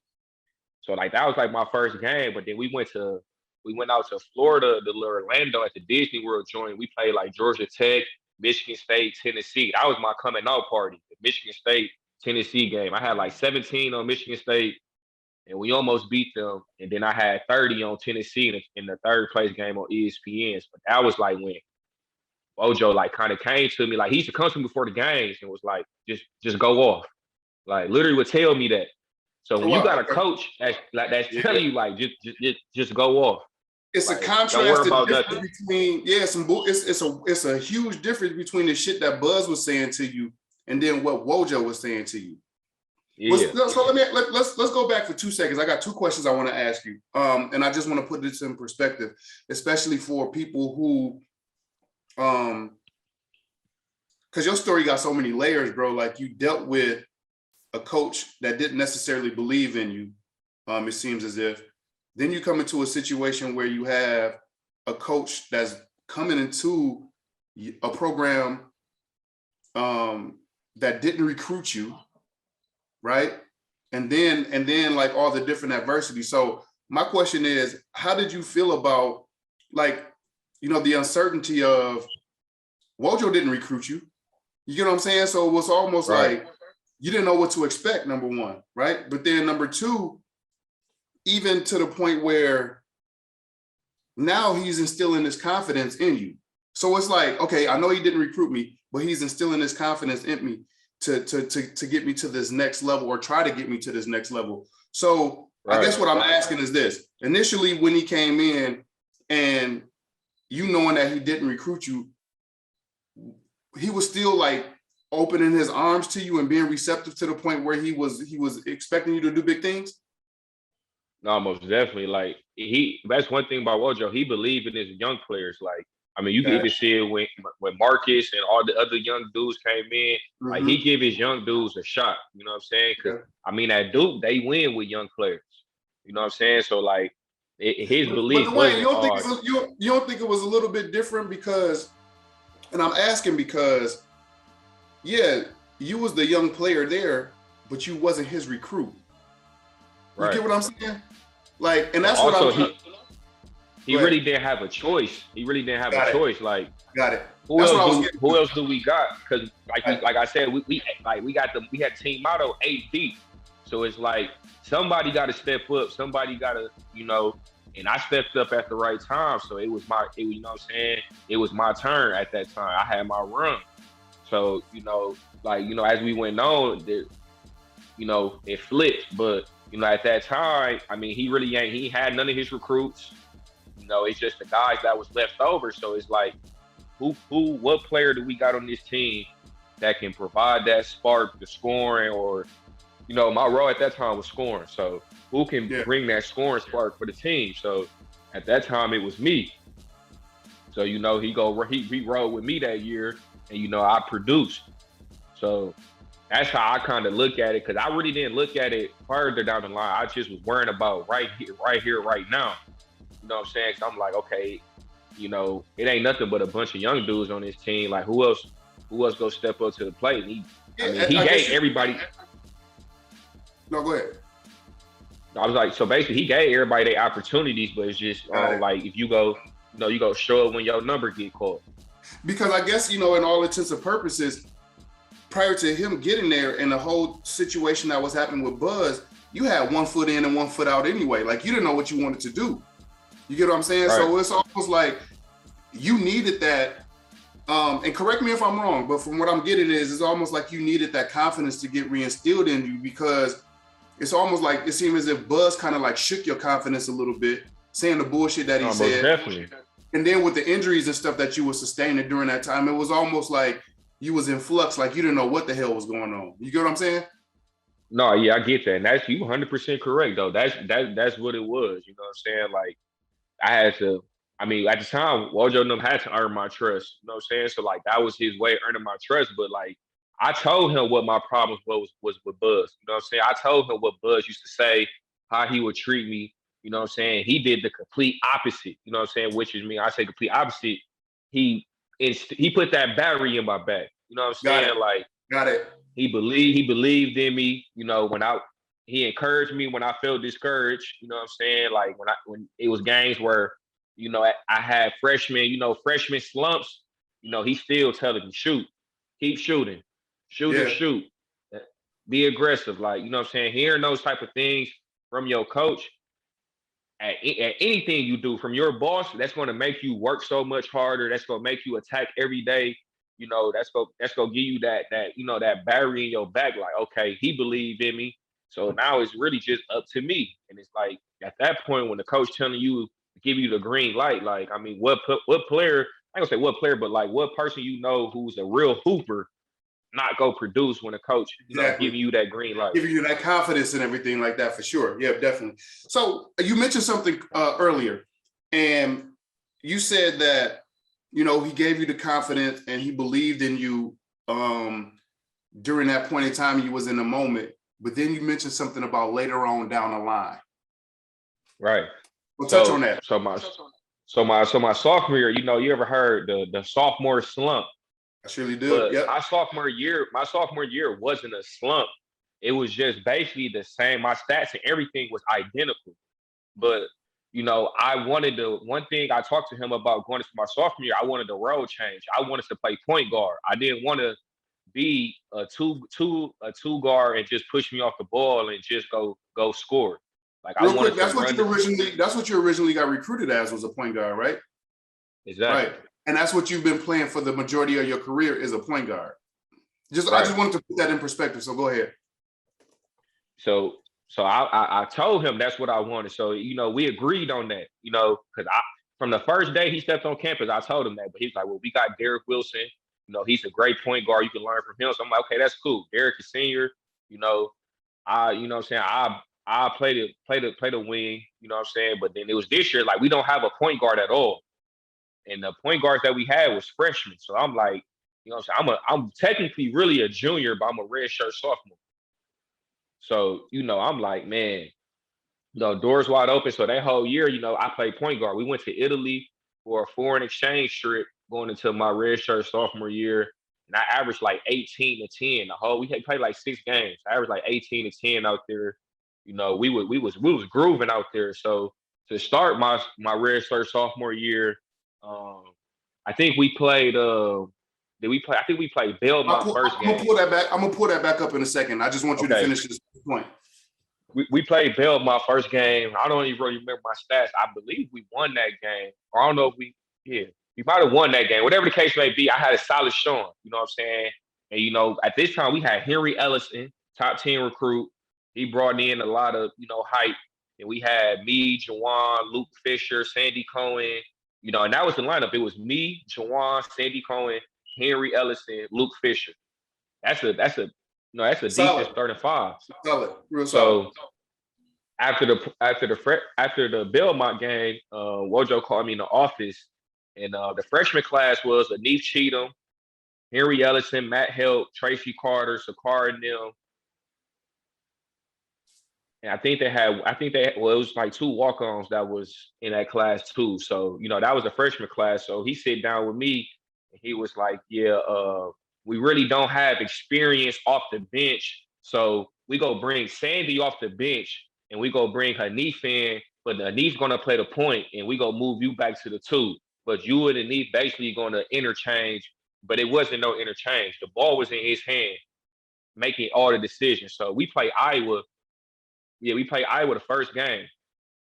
So like that was like my first game. But then we went out to Florida, the little Orlando at the Disney World joint. We played like Georgia Tech, Michigan State, Tennessee. That was my coming out party. The Michigan State Tennessee game. I had like 17 on Michigan State, and we almost beat them. And then I had 30 on Tennessee in the third place game on ESPN. But that was like when Wojo like kind of came to me. Like he used to come to me before the games and was like, just go off. Like literally would tell me that. So when you got a coach that's telling you like just go off. It's like, a contrast between it's a huge difference between the shit that Buzz was saying to you and then what Wojo was saying to you. Yeah. So let's go back for 2 seconds. I got 2 questions I want to ask you. And I just want to put this in perspective, especially for people who because your story got so many layers, bro. Like you dealt with a coach that didn't necessarily believe in you. It seems as if. Then you come into a situation where you have a coach that's coming into a program that didn't recruit you, right? And then like all the different adversity. So my question is, how did you feel about the uncertainty of Wojo didn't recruit you? You get what I'm saying? So it was almost like you didn't know what to expect, number one, right? But then number two, even to the point where now he's instilling this confidence in you. So it's like, okay, I know he didn't recruit me, but he's instilling this confidence in me to get me to this next level or try to get me to this next level. So I guess what I'm asking is this. Initially, when he came in and you knowing that he didn't recruit you, he was still like opening his arms to you and being receptive to the point where he was expecting you to do big things? No, most definitely. Like that's one thing about Wojo. He believed in his young players. Like, I mean, you can even see it when Marcus and all the other young dudes came in. Mm-hmm. Like he give his young dudes a shot. You know what I'm saying? Because I mean, at Duke they win with young players. You know what I'm saying? So like his belief. But Duane, you don't think it was a little bit different because And I'm asking because, yeah, you was the young player there, but you wasn't his recruit. You Right. get what I'm saying? Like, and But that's what also, I'm. he really didn't have a choice. He really didn't have Got a it. choice. Like, Got it. who That's else what I was do getting who to. else do we got? Because Right. like I said, we had team motto 8 deep. So it's like somebody got to step up. Somebody got to, you know. And I stepped up at the right time. So you know what I'm saying? It was my turn at that time. I had my run. So, you know, like, you know, as we went on, you know, it flipped. But, you know, at that time, I mean, he had none of his recruits. You know, it's just the guys that was left over. So it's like, what player do we got on this team that can provide that spark, the scoring, or, you know, my role at that time was scoring. So who can bring that scoring spark for the team? So at that time, it was me. So, you know, he rode with me that year, and, you know, I produced. So that's how I kind of look at it, because I really didn't look at it further down the line. I just was worrying about right here, right now. You know what I'm saying? 'Cause I'm like, okay, you know, it ain't nothing but a bunch of young dudes on this team. Like, who else gonna step up to the plate? And he gave everybody. No, go ahead. I was like, so basically, he gave everybody their opportunities, but it's just like, if you go, you know, you go show up when your number get called. Because I guess, you know, in all intents and purposes, prior to him getting there and the whole situation that was happening with Buzz, you had 1 foot in and 1 foot out anyway. Like, you didn't know what you wanted to do. You get what I'm saying? Right. So it's almost like you needed that. And correct me if I'm wrong, but from what I'm getting is, it's almost like you needed that confidence to get reinstilled in you, because it's almost like it seemed as if Buzz kind of like shook your confidence a little bit, saying the bullshit that he said. Definitely. And then with the injuries and stuff that you were sustaining during that time, it was almost like you was in flux, like you didn't know what the hell was going on. You get what I'm saying? No, yeah, I get that. And that's, you 100% correct, though. That's what it was. You know what I'm saying? Like, I had to, I mean, at the time, Wojo and them had to earn my trust. You know what I'm saying? So, like, that was his way of earning my trust. But, like, I told him what my problems was with Buzz. You know what I'm saying? I told him what Buzz used to say, how he would treat me. You know what I'm saying? He did the complete opposite. You know what I'm saying? Which is me. I say complete opposite. He put that battery in my back. You know what I'm saying? Got it. He believed in me. You know, he encouraged me when I felt discouraged. You know what I'm saying? Like, when it was games where, you know, I had freshman slumps, you know, he still telling me, shoot, keep shooting, shoot, be aggressive. Like, you know what I'm saying? Hearing those type of things from your coach at anything you do, from your boss, that's going to make you work so much harder. That's going to make you attack every day. You know, that's going to give you that, you know, that battery in your back. Like, okay, he believed in me. So now it's really just up to me. And it's like, at that point, when the coach telling you, give you the green light, like, I mean, what player, I ain't gonna say what player, but like, what person, you know, who's a real hooper, not go produce when a coach, you know, giving you that green light. Giving you that confidence and everything like that, for sure. Yeah, definitely. So you mentioned something earlier, and you said that, you know, he gave you the confidence and he believed in you during that point in time you was in the moment. But then you mentioned something about later on down the line. Right. We'll touch on that. So my sophomore year, you know, you ever heard the sophomore slump? I surely do. Yep. My sophomore year wasn't a slump. It was just basically the same. My stats and everything was identical. But, you know, one thing I talked to him about going into my sophomore year, I wanted the role change. I wanted to play point guard. I didn't want to be a two guard and just push me off the ball and just go score. Like, real quick, that's what you originally got recruited as, was a point guard, right? Exactly. Right. And that's what you've been playing for the majority of your career, is a point guard. I just wanted to put that in perspective. So go ahead. So I told him that's what I wanted. So, you know, we agreed on that, you know, because from the first day he stepped on campus, I told him that. But he's like, well, we got Derek Wilson. You know, he's a great point guard. You can learn from him. So I'm like, okay, that's cool. Derek is senior. You know, you know what I'm saying? I play the wing, you know what I'm saying? But then it was this year, like, we don't have a point guard at all. And the point guards that we had was freshmen. So I'm like, you know what I'm saying? I'm technically really a junior, but I'm a redshirt sophomore. So, you know, I'm like, man, you know, doors wide open. So that whole year, you know, I played point guard. We went to Italy for a foreign exchange trip going into my redshirt sophomore year, and I averaged like 18 to 10 the whole. We had played like 6 games. I averaged like 18 to 10 out there. You know, we was grooving out there. So to start my redshirt sophomore year, I think we played. Did we play? I think we played Belmont first game. I'm gonna pull that back up in a second. I just want you to finish this point. We played Belmont first game. I don't even really remember my stats. I believe we won that game. Or I don't know if we might have won that game. Whatever the case may be, I had a solid showing. You know what I'm saying? And, you know, at this time, we had Henry Ellison, top 10 recruit. He brought in a lot of, you know, hype. And we had me, Juwan, Luke Fisher, Sandy Cohen. You know, and that was the lineup. It was me, Juwan, Sandy Cohen, Henry Ellison, Luke Fisher. That's a decent starting five. Solid, real solid. So after the Belmont game, Wojo called me in the office, and the freshman class was Anif Cheatham, Henry Ellison, Matt Helt, Tracy Carter, Sakara and them. And I think it was like 2 walk-ons that was in that class too. So, you know, that was a freshman class. So he sat down with me and he was like, yeah, we really don't have experience off the bench. So we go bring Sandy off the bench and we go bring Hanif in, but Hanif's gonna play the point and we go move you back to the 2. But you and Hanif basically gonna interchange, but it wasn't no interchange. The ball was in his hand, making all the decisions. So we play Iowa. Yeah, we played Iowa the first game.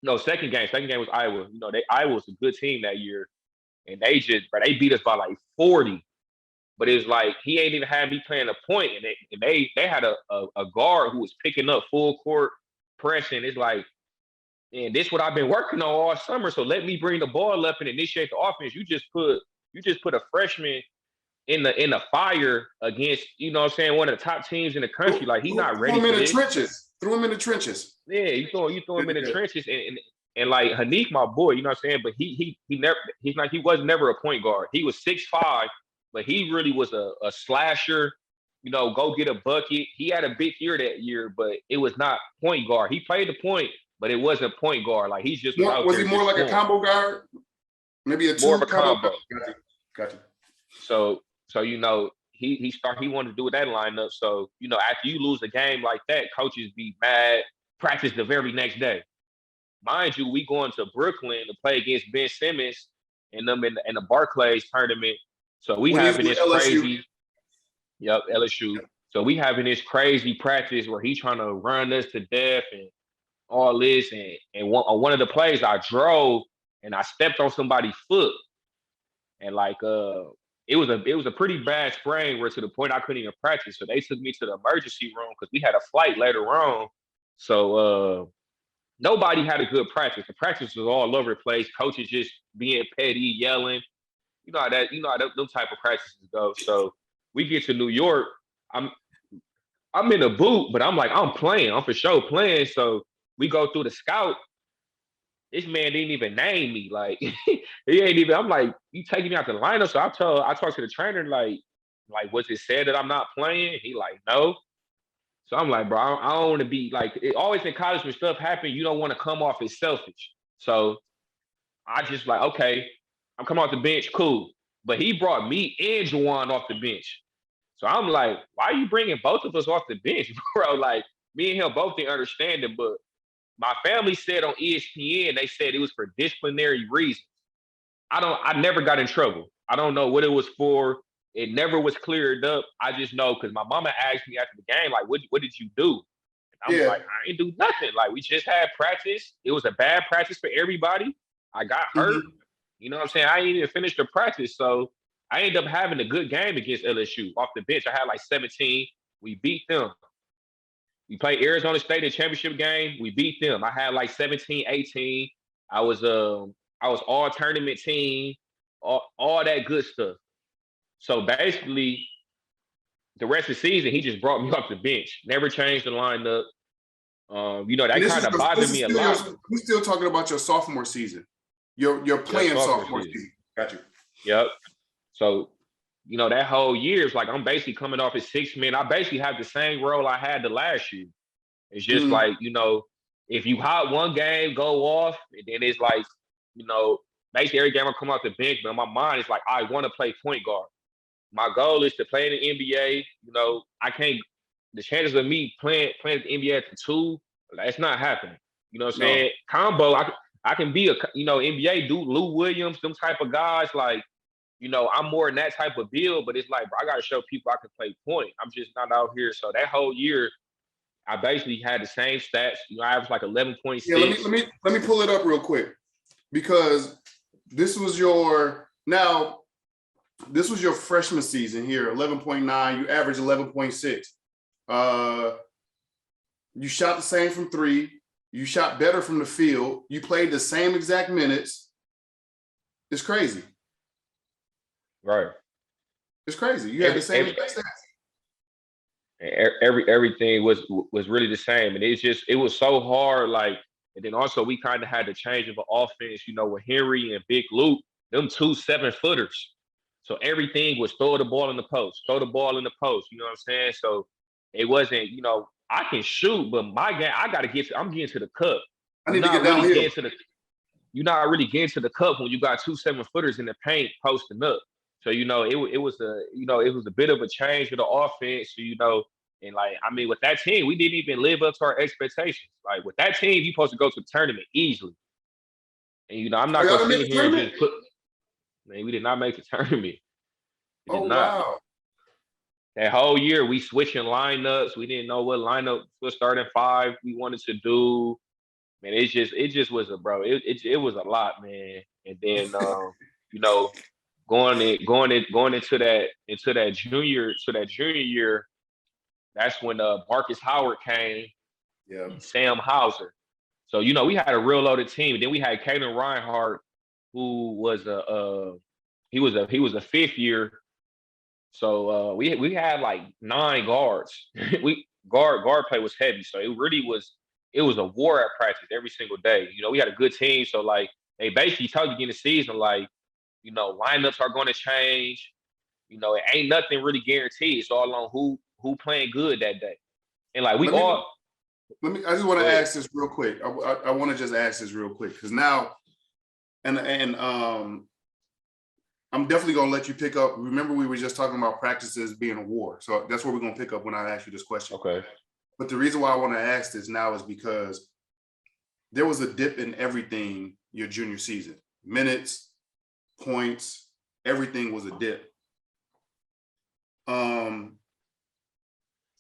No, second game. Second game was Iowa. You know, Iowa was a good team that year. And they beat us by like 40. But it was like he ain't even had me playing a point. And they had a guard who was picking up full court pressing. It's like, and this is what I've been working on all summer. So let me bring the ball up and initiate the offense. You just put a freshman in the fire against, you know what I'm saying, one of the top teams in the country. Like he's not ready for this. Threw him in the trenches. Yeah, you throw him in the trenches and like Hanif, my boy, you know what I'm saying? But he was never a point guard. He was 6'5", but he really was a slasher, you know, go get a bucket. He had a big year that year, but it was not point guard. He played the point, but it wasn't point guard. Like he's just was he more like a combo guard? Maybe more of a combo. Gotcha. So you know, he wanted to do with that lineup. So, you know, after you lose a game like that, coaches be mad, practice the very next day. Mind you, we going to Brooklyn to play against Ben Simmons and them in the Barclays tournament. So we having this crazy. Yep, LSU. So we having this crazy practice where he's trying to run us to death and all this. And on one of the plays, I drove and I stepped on somebody's foot. And like it was a pretty bad sprain where to the point I couldn't even practice. So they took me to the emergency room because we had a flight later on. So nobody had a good practice. The practice was all over the place. Coaches just being petty, yelling. You know how those type of practices go. So we get to New York. I'm in a boot, but I'm like, I'm playing. I'm for sure playing. So we go through the scout. This man didn't even name me. Like he ain't even. I'm like, you taking me out the lineup? So I talked to the trainer like, was it said that I'm not playing? He like, no. So I'm like, bro, I don't want to be like. It always in college when stuff happens, you don't want to come off as selfish. So I just like, okay, I'm coming off the bench, cool. But he brought me and Juwan off the bench. So I'm like, why are you bringing both of us off the bench, bro? Like me and him both didn't understand it, but my family said on ESPN, they said it was for disciplinary reasons. I never got in trouble. I don't know what it was for. It never was cleared up. I just know because my mama asked me after the game, like, what did you do? And I was like, I ain't do nothing. Like, we just had practice. It was a bad practice for everybody. I got hurt. Mm-hmm. You know what I'm saying? I ain't even finished the practice. So I ended up having a good game against LSU off the bench. I had like 17. We beat them. We played Arizona State in the championship game. We beat them. I had like 17, 18. I was all tournament team, all that good stuff. So basically, the rest of the season, he just brought me off the bench. Never changed the lineup. You know, that kind of bothered me a lot. We're still talking about your sophomore season. You're playing sophomore season. Got you. Yep. So, you know, that whole year is like I'm basically coming off as 6 men. I basically have the same role I had the last year. It's just like, you know, if you hot one game, go off, and then it's like, you know, basically every game I come out the bench, but in my mind it's like I want to play point guard. My goal is to play in the NBA. You know, I can't. The chances of me playing at the NBA at the 2, that's not happening. You know what I'm saying? Combo, I can be a NBA dude, Lou Williams, them type of guys. Like, you know, I'm more in that type of build, but it's like, bro, I got to show people I can play point. I'm just not out here. So that whole year, I basically had the same stats. You know, I was like 11.6. Yeah, let me pull it up real quick, because this was your freshman season here, 11.9. You averaged 11.6. You shot the same from 3. You shot better from the field. You played the same exact minutes. It's crazy. Right. It's crazy. You had the same exact stats. Everything was really the same, and it was so hard. Like, and then also we kind of had to change of an offense. You know, with Henry and Big Luke, them 2 7-footers. So everything was throw the ball in the post, throw the ball in the post. You know what I'm saying? So it wasn't, you know, I can shoot, but my game, I'm getting to the cup. I need to get down here. You're not really getting to the cup when you got 2 7-footers in the paint posting up. So, you know, it was a bit of a change of the offense, you know, and like, I mean, with that team, we didn't even live up to our expectations. Like, with that team, you're supposed to go to the tournament easily. And, you know, I'm not going to sit here and just man, we did not make the tournament. Oh, wow. That whole year, we switching lineups. We didn't know what lineup was starting 5 we wanted to do. Man, it just was it was a lot, man. And then, you know, going into that junior year, that's when Marcus Howard came. Yeah. Sam Hauser. So, you know, we had a real loaded team. And then we had Caden Reinhardt, who was a 5th year. So we had like 9 guards. Guard play was heavy. So it was a war at practice every single day. You know, we had a good team. So like they basically told you in the season, like, you know, lineups are going to change. You know, it ain't nothing really guaranteed. It's all on who playing good that day. And like I just want to ask this real quick. I want to just ask this real quick, because now, and I'm definitely going to let you pick up. Remember, we were just talking about practices being a war. So that's where we're going to pick up when I ask you this question. Okay. But the reason why I want to ask this now is because there was a dip in everything your junior season. Minutes, points, everything was a dip.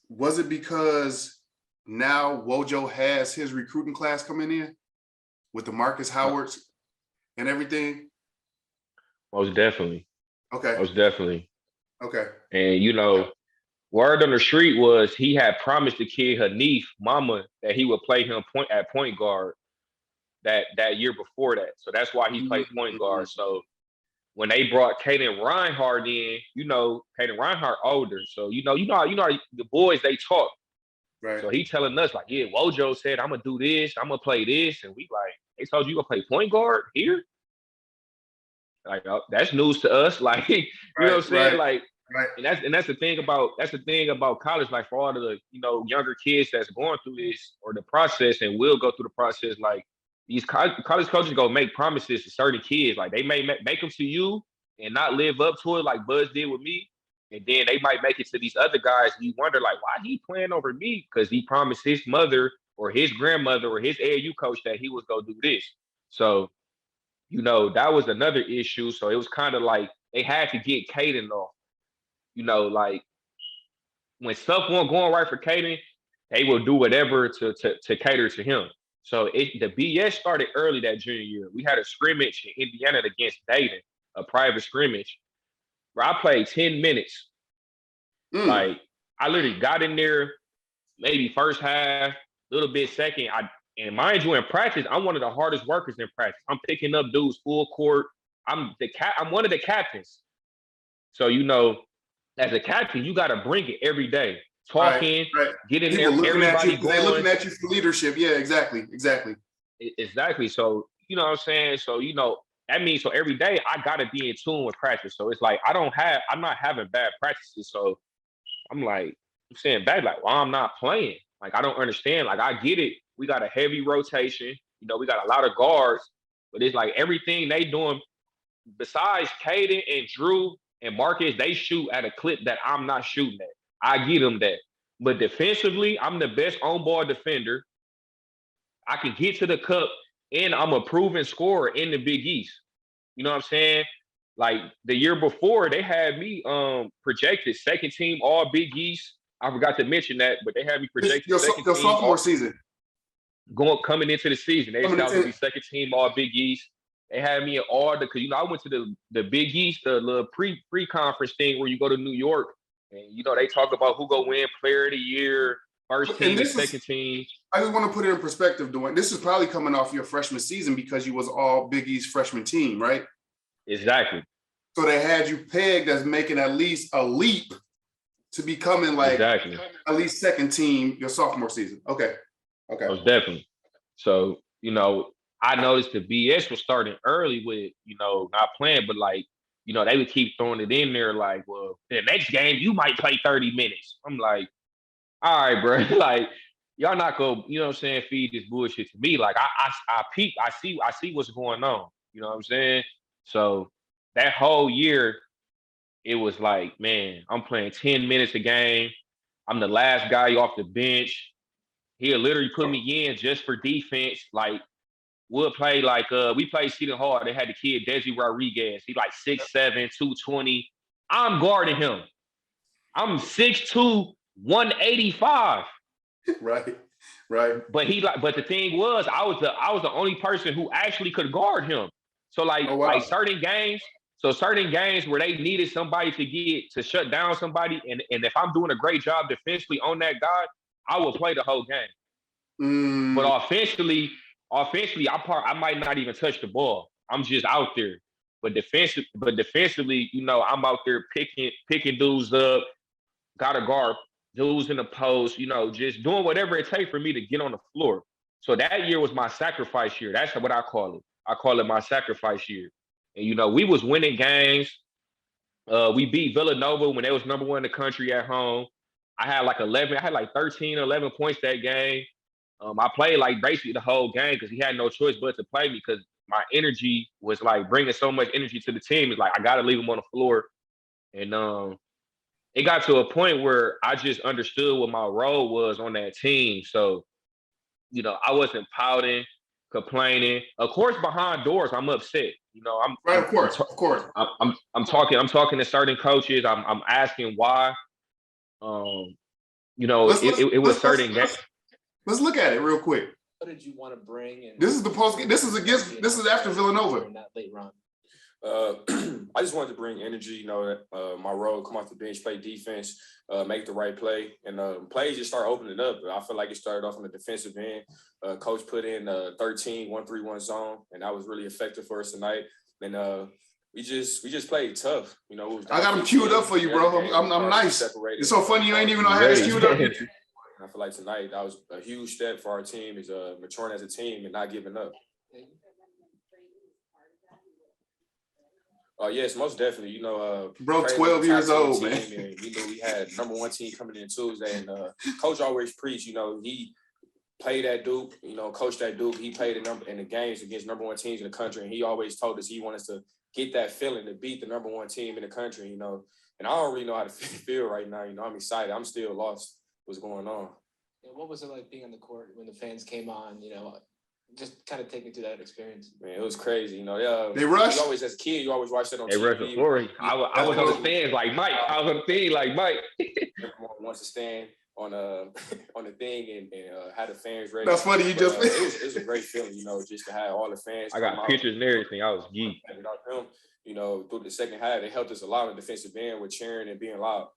Was it because now Wojo has his recruiting class coming in with the Marcus Howards and everything? Most definitely. Okay. Most definitely. Okay. And, you know, word on the street was he had promised the kid Hanif, mama, that he would play him at point guard that year before that. So that's why he played point guard. So when they brought Caden Reinhardt in, you know, Caden Reinhardt older. So, you know, the boys, they talk. Right. So he telling us, like, yeah, Wojo said, I'm going to do this. I'm going to play this. And we like, they told you going to play point guard here? Like, that's news to us. Like, you know what I'm saying? Like, and that's the thing about college. Like, for all the, you know, younger kids that's going through this or the process and will go through the process, like, these college coaches go make promises to certain kids. Like, they may make them to you and not live up to it, like Buzz did with me. And then they might make it to these other guys. And you wonder, like, why he playing over me? Because he promised his mother or his grandmother or his AAU coach that he was going to do this. So, you know, that was another issue. So it was kind of like they had to get Caden off. You know, like, when stuff wasn't going right for Caden, they will do whatever to cater to him. So the BS started early that junior year. We had a scrimmage in Indiana against Dayton, a private scrimmage, where I played 10 minutes. Like, I literally got in there, maybe first half, a little bit second. And mind you, in practice, I'm one of the hardest workers in practice. I'm picking up dudes full court. I'm one of the captains. So, you know, as a captain, you got to bring it every day. Talking, get in there, everybody going. They're looking at you for leadership. Yeah, exactly. Exactly. So, you know what I'm saying? So, you know, that means so every day I got to be in tune with practice. So it's like I'm not having bad practices. So I'm like, I'm saying back, like, well, I'm not playing. Like, I don't understand. Like, I get it. We got a heavy rotation. You know, we got a lot of guards. But it's like everything they doing besides Caden and Drew and Marcus, they shoot at a clip that I'm not shooting at. I give them that. But defensively, I'm the best on-ball defender. I can get to the cup, and I'm a proven scorer in the Big East. You know what I'm saying? Like the year before, they had me projected second team all Big East. I forgot to mention that, but they had me projected Your second team sophomore season. Coming into the season. They said I was gonna be second team all Big East. They had me at all because I went to the Big East, the little pre-conference thing where you go to New York and they talk about who go win player of the year, first team and second team. I just want to put it in perspective, Duane. This is probably coming off your freshman season because you was all Big East freshman team, right? Exactly. So they had you pegged as making at least a leap to becoming like at least second team your sophomore season. Okay. Most definitely. So, I noticed the BS was starting early with, not playing, but like, they would keep throwing it in there like, well, the next game you might play 30 minutes. I'm like, all right, bro. Like, y'all not gonna, feed this bullshit to me. Like I peep, I see what's going on. You know what I'm saying? So that whole year, it was like, man, I'm playing 10 minutes a game. I'm the last guy off the bench. He'll literally put me in just for defense. Like, we'll play like we played Seton Hall. They had the kid Desi Rodriguez. He's like 6'7", 220. I'm guarding him. I'm 6'2", 185. Right. But the thing was, I was the only person who actually could guard him. So like certain games where they needed somebody to shut down somebody, and if I'm doing a great job defensively on that guy, I will play the whole game. But offensively, I might not even touch the ball. I'm just out there. But defensively, I'm out there picking dudes up, gotta guard dudes in the post, just doing whatever it takes for me to get on the floor. So that year was my sacrifice year. That's what I call it. I call it my sacrifice year. And we was winning games. We beat Villanova when they was number 1 in the country at home. I had like 13, 11 points that game. I played like basically the whole game because he had no choice but to play me because my energy was like bringing so much energy to the team. It's like, I got to leave him on the floor. And it got to a point where I just understood what my role was on that team. So, I wasn't pouting, complaining. Of course, behind doors, I'm upset. Of course. I'm talking to certain coaches. I'm asking why. It was certain games. Let's look at it real quick. What did you want to bring? This is the post. This is after Villanova. In that late run. I just wanted to bring energy. My role, come off the bench, play defense, make the right play, and plays just start opening up. I feel like it started off on the defensive end. Coach put in 13 1-3-1 zone, and that was really effective for us tonight. And we just played tough. I got them queued up for you, bro. I'm nice. It's so funny you ain't even know I had this queued up. I feel like tonight that was a huge step for our team, is maturing as a team and not giving up. Yes, most definitely. Bro, 12 years old, man. And, we had number 1 team coming in Tuesday, and Coach always preached. He played at Duke. Coached at Duke. He played in the games against number 1 teams in the country, and he always told us he wanted us to get that feeling to beat the number 1 team in the country. And I don't really know how to feel right now. I'm excited. I'm still lost. What's going on? What was it like being on the court when the fans came on? Just kind of take me through that experience. Man, it was crazy. They rushed. You always, as a kid, you always watch that on TV. They rushed the floor. I was on the stands like Mike. I was on the thing like Mike. Everyone wants to stand on the thing and have the fans ready. That's funny. It was a great feeling, just to have all the fans. I got pictures and everything. I was geeked. Through the second half, they helped us a lot on the defensive end with cheering and being loud.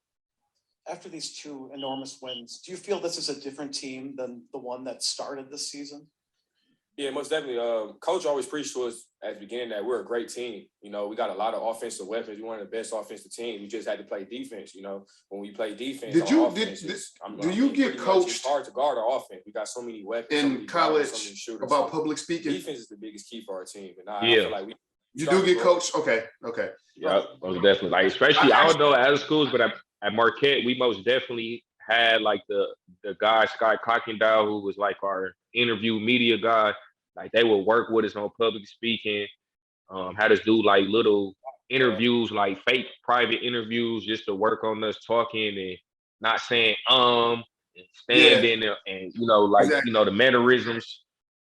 After these 2 enormous wins, do you feel this is a different team than the one that started this season? Yeah, most definitely. Coach always preached to us at the beginning that we're a great team. We got a lot of offensive weapons. We're one of the best offensive teams. We just had to play defense. When we play defense, do you get coached? It's hard to guard our offense. We got so many weapons in college about public speaking. Defense is the biggest key for our team, and I feel like you do get coached. Okay. Yeah, most definitely. Like, especially I don't know other schools, but at Marquette, we most definitely had like the guy Scott Cockendale, who was like our interview media guy. Like they would work with us on public speaking, had us do like little interviews, like fake private interviews, just to work on us talking and not saying and standing and like exactly. the mannerisms.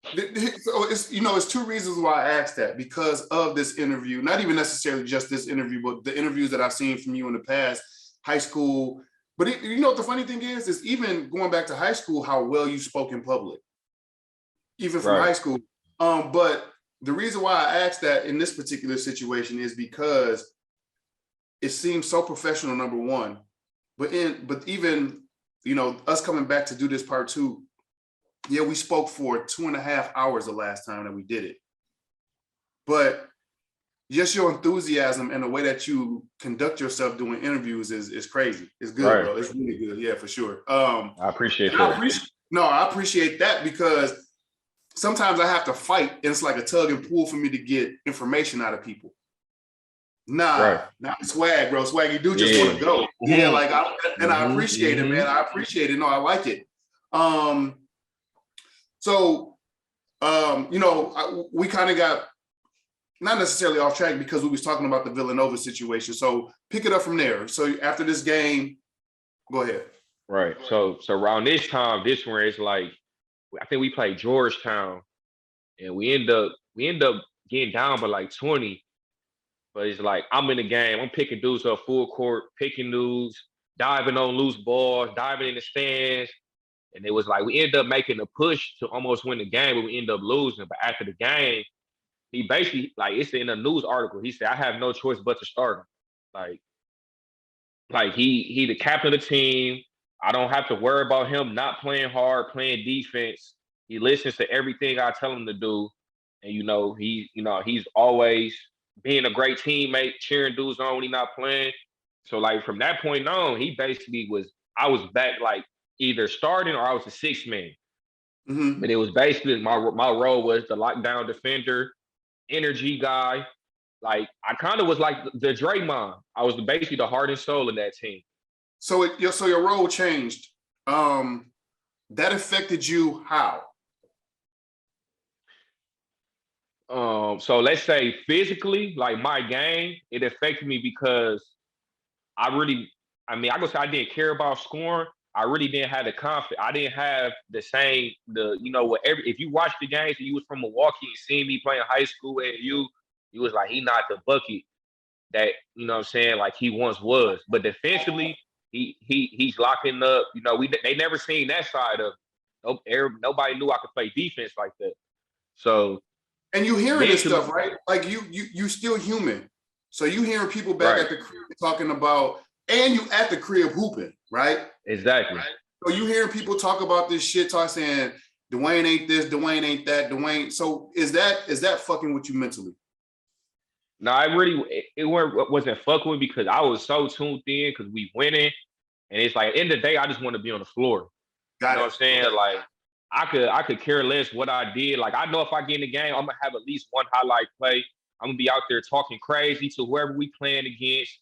So it's two reasons why I asked that, because of this interview, not even necessarily just this interview, but the interviews that I've seen from you in the past, high school. But what the funny thing is even going back to high school, how well you spoke in public, even from high school. But the reason why I asked that in this particular situation is because it seems so professional, number one, but even, us coming back to do this part two, yeah, we spoke for 2.5 hours the last time that we did it. But just your enthusiasm and the way that you conduct yourself doing interviews is crazy. It's good, bro. It's really good. Yeah, for sure. I appreciate that. I appreciate that, because sometimes I have to fight, and it's like a tug and pull for me to get information out of people. Not swag, bro. Swag, you do just want to go. Yeah, like I appreciate it, man. I appreciate it. No, I like it. So, we kind of got not necessarily off track because we was talking about the Villanova situation. So pick it up from there. So after this game, go ahead. Right. So around this time, where it's like, I think we played Georgetown, and we end up getting down by like 20. But it's like, I'm in the game. I'm picking dudes up full court, picking dudes, diving on loose balls, diving in the stands. And it was like, we ended up making a push to almost win the game, but we ended up losing. But after the game, he basically, like, it's in a news article, he said, I have no choice but to start him. Like he the captain of the team. I don't have to worry about him not playing hard, playing defense. He listens to everything I tell him to do. And, he's always being a great teammate, cheering dudes on when he's not playing. So, like, from that point on, he basically I was back, like, either starting or I was a sixth man. Mm-hmm. But it was basically, my role was the lockdown defender, energy guy. Like, I kind of was like the Draymond. I was basically the heart and soul of that team. So your role changed. That affected you how? So let's say physically, like my game, it affected me because I go say I didn't care about scoring. I really didn't have the confidence. I didn't have the same, if you watch the games and you was from Milwaukee and seen me playing high school at you was like, he not the bucket that, like he once was. But defensively, he's locking up. They never seen that side of nobody knew I could play defense like that. So, and you hearing this stuff, right? Like you still human. So you hearing people back at the crib talking about, and you at the crib hooping, right? Exactly. Right? So you hearing people talk about this shit, saying Duane ain't this, Duane ain't that, Duane. So is that fucking with you mentally? No, it wasn't fucking with me because I was so tuned in because we winning. And it's like, at the end of the day, I just want to be on the floor. You know what I'm saying? Okay. Like, I could care less what I did. Like, I know if I get in the game, I'm going to have at least one highlight play. I'm going to be out there talking crazy to whoever we playing against.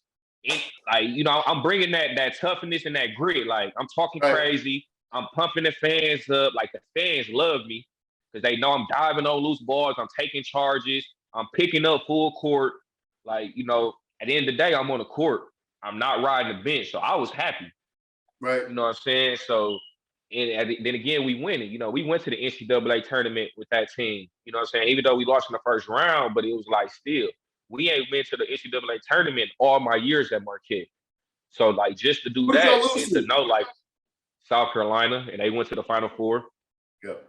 I'm bringing that toughness and that grit. Like, I'm talking crazy. I'm pumping the fans up. Like, the fans love me because they know I'm diving on loose balls. I'm taking charges. I'm picking up full court. Like, at the end of the day, I'm on the court. I'm not riding the bench. So I was happy. Right. You know what I'm saying? So, and then again, we win it. We went to the NCAA tournament with that team. You know what I'm saying? Even though we lost in the first round, but it was like still, we ain't been to the NCAA tournament all my years at Marquette. So, like, just to do that and to know, like, South Carolina, and they went to the Final Four. Yep.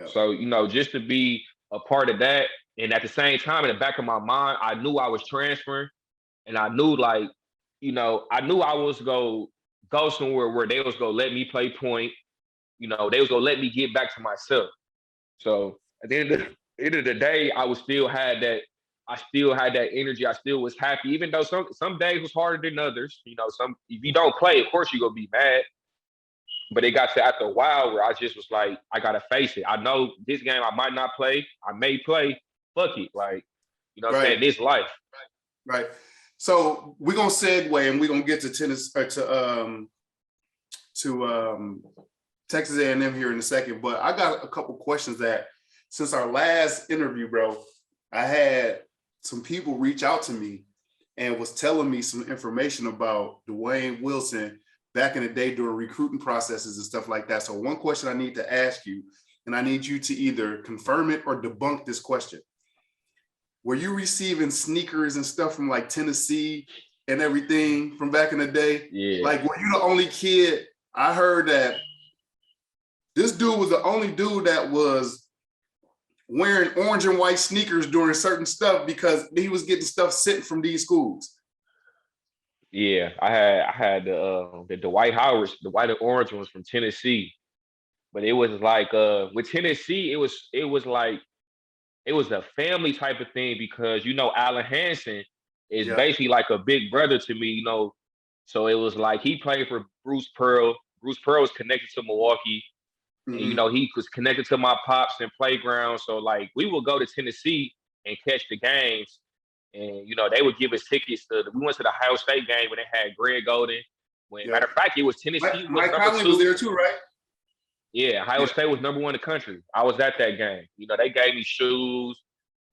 So, just to be a part of that, and at the same time, in the back of my mind, I knew I was transferring, and I knew, like, I knew I was going to go somewhere where they was going to let me play point. They was going to let me get back to myself. So at the end of the day, I still had that energy. I still was happy, even though some days was harder than others. If you don't play, of course you're going to be mad. But it got to after a while where I just was like, I got to face it. I know this game I might not play. I may play. Fuck it. Like, what I'm saying? This life. Right. So we're gonna segue and we're gonna get to tennis to Texas A&M here in a second. But I got a couple questions that since our last interview, bro, I had some people reach out to me and was telling me some information about Duane Wilson back in the day during recruiting processes and stuff like that. So one question I need to ask you, and I need you to either confirm it or debunk this question. Were you receiving sneakers and stuff from like Tennessee and everything from back in the day? Yeah. Like, were you the only kid? I heard that this dude was the only dude that was wearing orange and white sneakers during certain stuff because he was getting stuff sent from these schools. Yeah, I had the white Howards, the white and orange ones from Tennessee, but it was like with Tennessee, it was like it was a family type of thing because Allen Hansen is basically like a big brother to me, So it was like he played for Bruce Pearl. Bruce Pearl was connected to Milwaukee. Mm-hmm. And he was connected to my pops and playground. So like we would go to Tennessee and catch the games. And they would give us tickets we went to the Ohio State game when they had Greg Golden. Matter of fact, it was Tennessee. Mike Conley was there too, right? Yeah, Ohio State was number 1 in the country. I was at that game. They gave me shoes,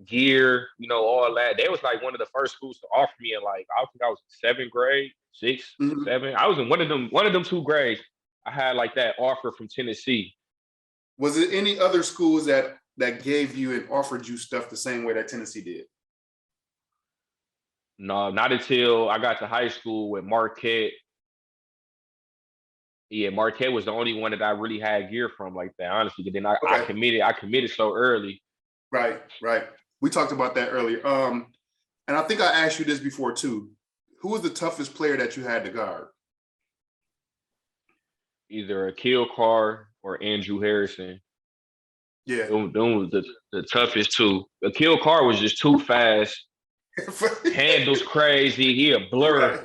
gear, all that. They was like one of the first schools to offer me in like, I think I was in 7th grade, 6th, 7th. I was in one of them 2 grades. I had like that offer from Tennessee. Was it any other schools that gave you and offered you stuff the same way that Tennessee did? No, not until I got to high school with Marquette. Yeah, Marquette was the only one that I really had gear from like that, honestly. But then I committed so early. Right. We talked about that earlier. And I think I asked you this before too. Who was the toughest player that you had to guard? Either Akil Carr or Andrew Harrison. Yeah. Them was the toughest two. Akil Carr was just too fast. Handles crazy. He a blur.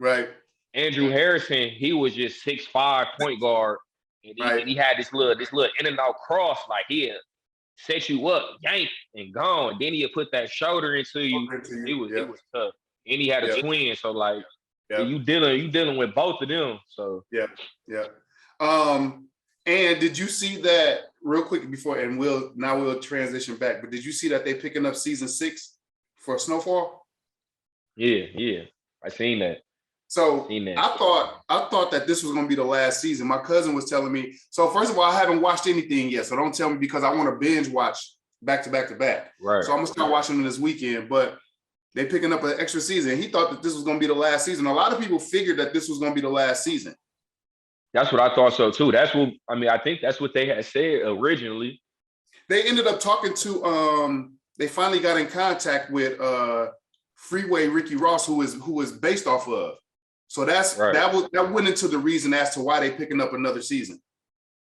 Right. Andrew Harrison, he was just 6'5" point guard. And he had this little in and out cross, like he'd set you up, yank, and gone. Then he'd put that shoulder into you. It was tough. And he had a twin, so like you dealing with both of them. So yeah. And did you see that real quick before? And we'll transition back. But did you see that they picking up season 6 for Snowfall? Yeah, I seen that. So I thought that this was going to be the last season. My cousin was telling me. So first of all, I haven't watched anything yet. So don't tell me because I want to binge watch back to back to back. Right. So I'm gonna start watching them this weekend. But they picking up an extra season. He thought that this was going to be the last season. A lot of people figured that this was going to be the last season. That's what I thought so too. I think that's what they had said originally. They ended up talking to they finally got in contact with Freeway Ricky Ross, who is based off of. So that went into the reason as to why they picking up another season.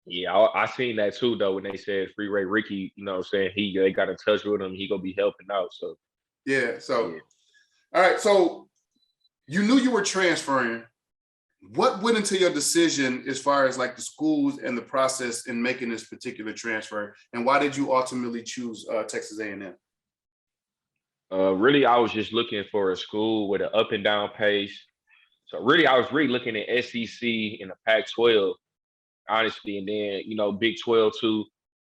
Yeah, I seen that too though when they said Freeway Ricky, saying they got in touch with him, he gonna be helping out. So all right. So you knew you were transferring. What went into your decision as far as like the schools and the process in making this particular transfer, and why did you ultimately choose Texas A&M? Really, I was just looking for a school with an up and down pace. So really, I was looking at SEC and the Pac-12, honestly, and then Big 12 too.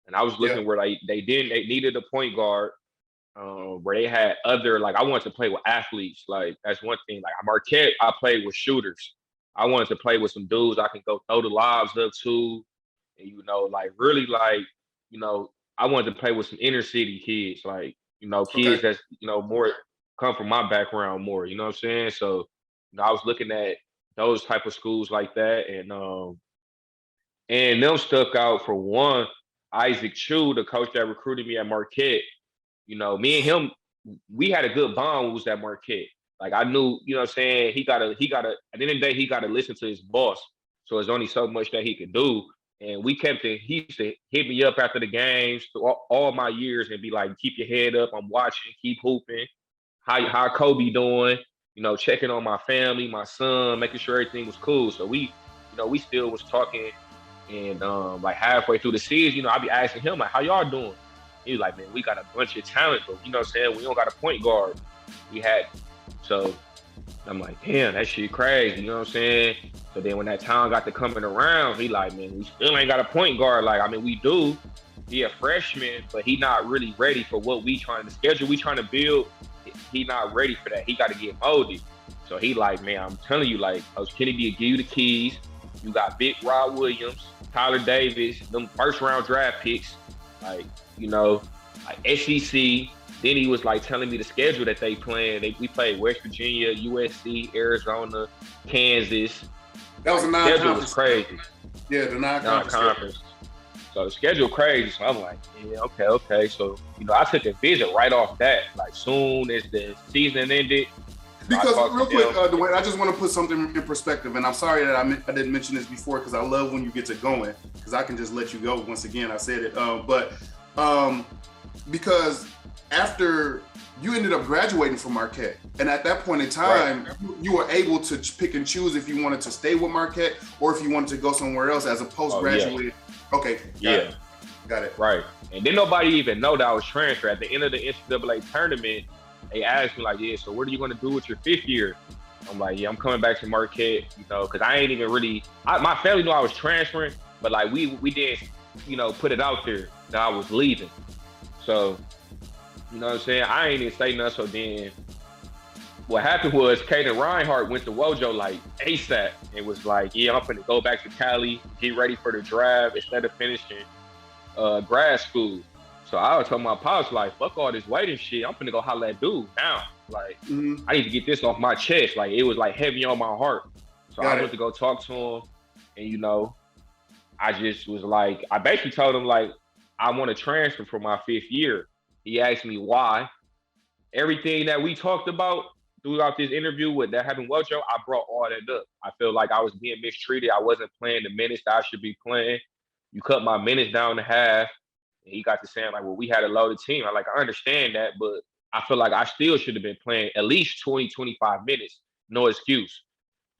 And I was looking where they needed a point guard, where they had other I wanted to play with athletes. Like that's one thing. Like Marquette, I played with shooters. I wanted to play with some dudes I can go throw the lobs up to, and I wanted to play with some inner city kids, kids that's more come from my background more. You know what I'm saying? So I was looking at those type of schools like that, and them stuck out for one. Isaac Chu, the coach that recruited me at Marquette, me and him, we had a good bond when we was at Marquette. Like I knew, what I'm saying, he gotta at the end of the day, he gotta listen to his boss. So there's only so much that he could do. And he used to hit me up after the games all my years and be like, keep your head up, I'm watching, keep hooping. How Kobe doing? Checking on my family, my son, making sure everything was cool. So we still was talking, and halfway through the season, I'd be asking him how y'all doing? He was like, man, we got a bunch of talent, but what I'm saying, we don't got a point guard. So I'm like, damn, that shit crazy, you know what I'm saying? So then when that time got to coming around, he like, man, we still ain't got a point guard. We do, he a freshman, but he not really ready for what the schedule we trying to build. He not ready for that. He got to get molded. So he like, man, I'm telling you, like, Coach Kennedy will give you the keys. You got Big Rod Williams, Tyler Davis, them first round draft picks, like, you know, like SEC. Then he was like telling me the schedule that they playing. We played West Virginia, USC, Arizona, Kansas. That was a schedule non-conference. was crazy. Yeah, the non-conference. So the schedule crazy. So I'm like, yeah, okay. So, you know, I took a visit right off that. Like, soon as the season ended. Because real quick, Duane, I just want to put something in perspective, and I'm sorry that I didn't mention this before because I love when you get to going because I can just let you go. Once again, I said it, but because after you ended up graduating from Marquette, and at that point in time, right, you were able to pick and choose if you wanted to stay with Marquette or if you wanted to go somewhere else as a postgraduate. Yeah. Okay, got it. Right, and then nobody even know that I was transferred. At the end of the NCAA tournament, they asked me like, yeah, so what are you going to do with your 5th year? I'm like, yeah, I'm coming back to Marquette, you know, because I ain't even really, my family knew I was transferring, but like we didn't, you know, put it out there that I was leaving. So, you know what I'm saying? I ain't even say nothing. So then what happened was Caden Reinhardt went to Wojo like ASAP and was like, yeah, I'm finna go back to Cali, get ready for the draft instead of finishing grad school. So I was telling my pops, like, fuck all this waiting shit. I'm finna go holler at dude now. Like, I need to get this off my chest. Like, it was like heavy on my heart. So I went to go talk to him. And, you know, I just was like, I basically told him, like, I want to transfer for my 5th year. He asked me why. Everything that we talked about throughout this interview with that happened with Wojo, I brought all that up. I feel like I was being mistreated. I wasn't playing the minutes that I should be playing. You cut my minutes down to half. And he got to saying, like, well, we had a loaded team. I understand that, but I feel like I still should have been playing at least 20, 25 minutes. No excuse.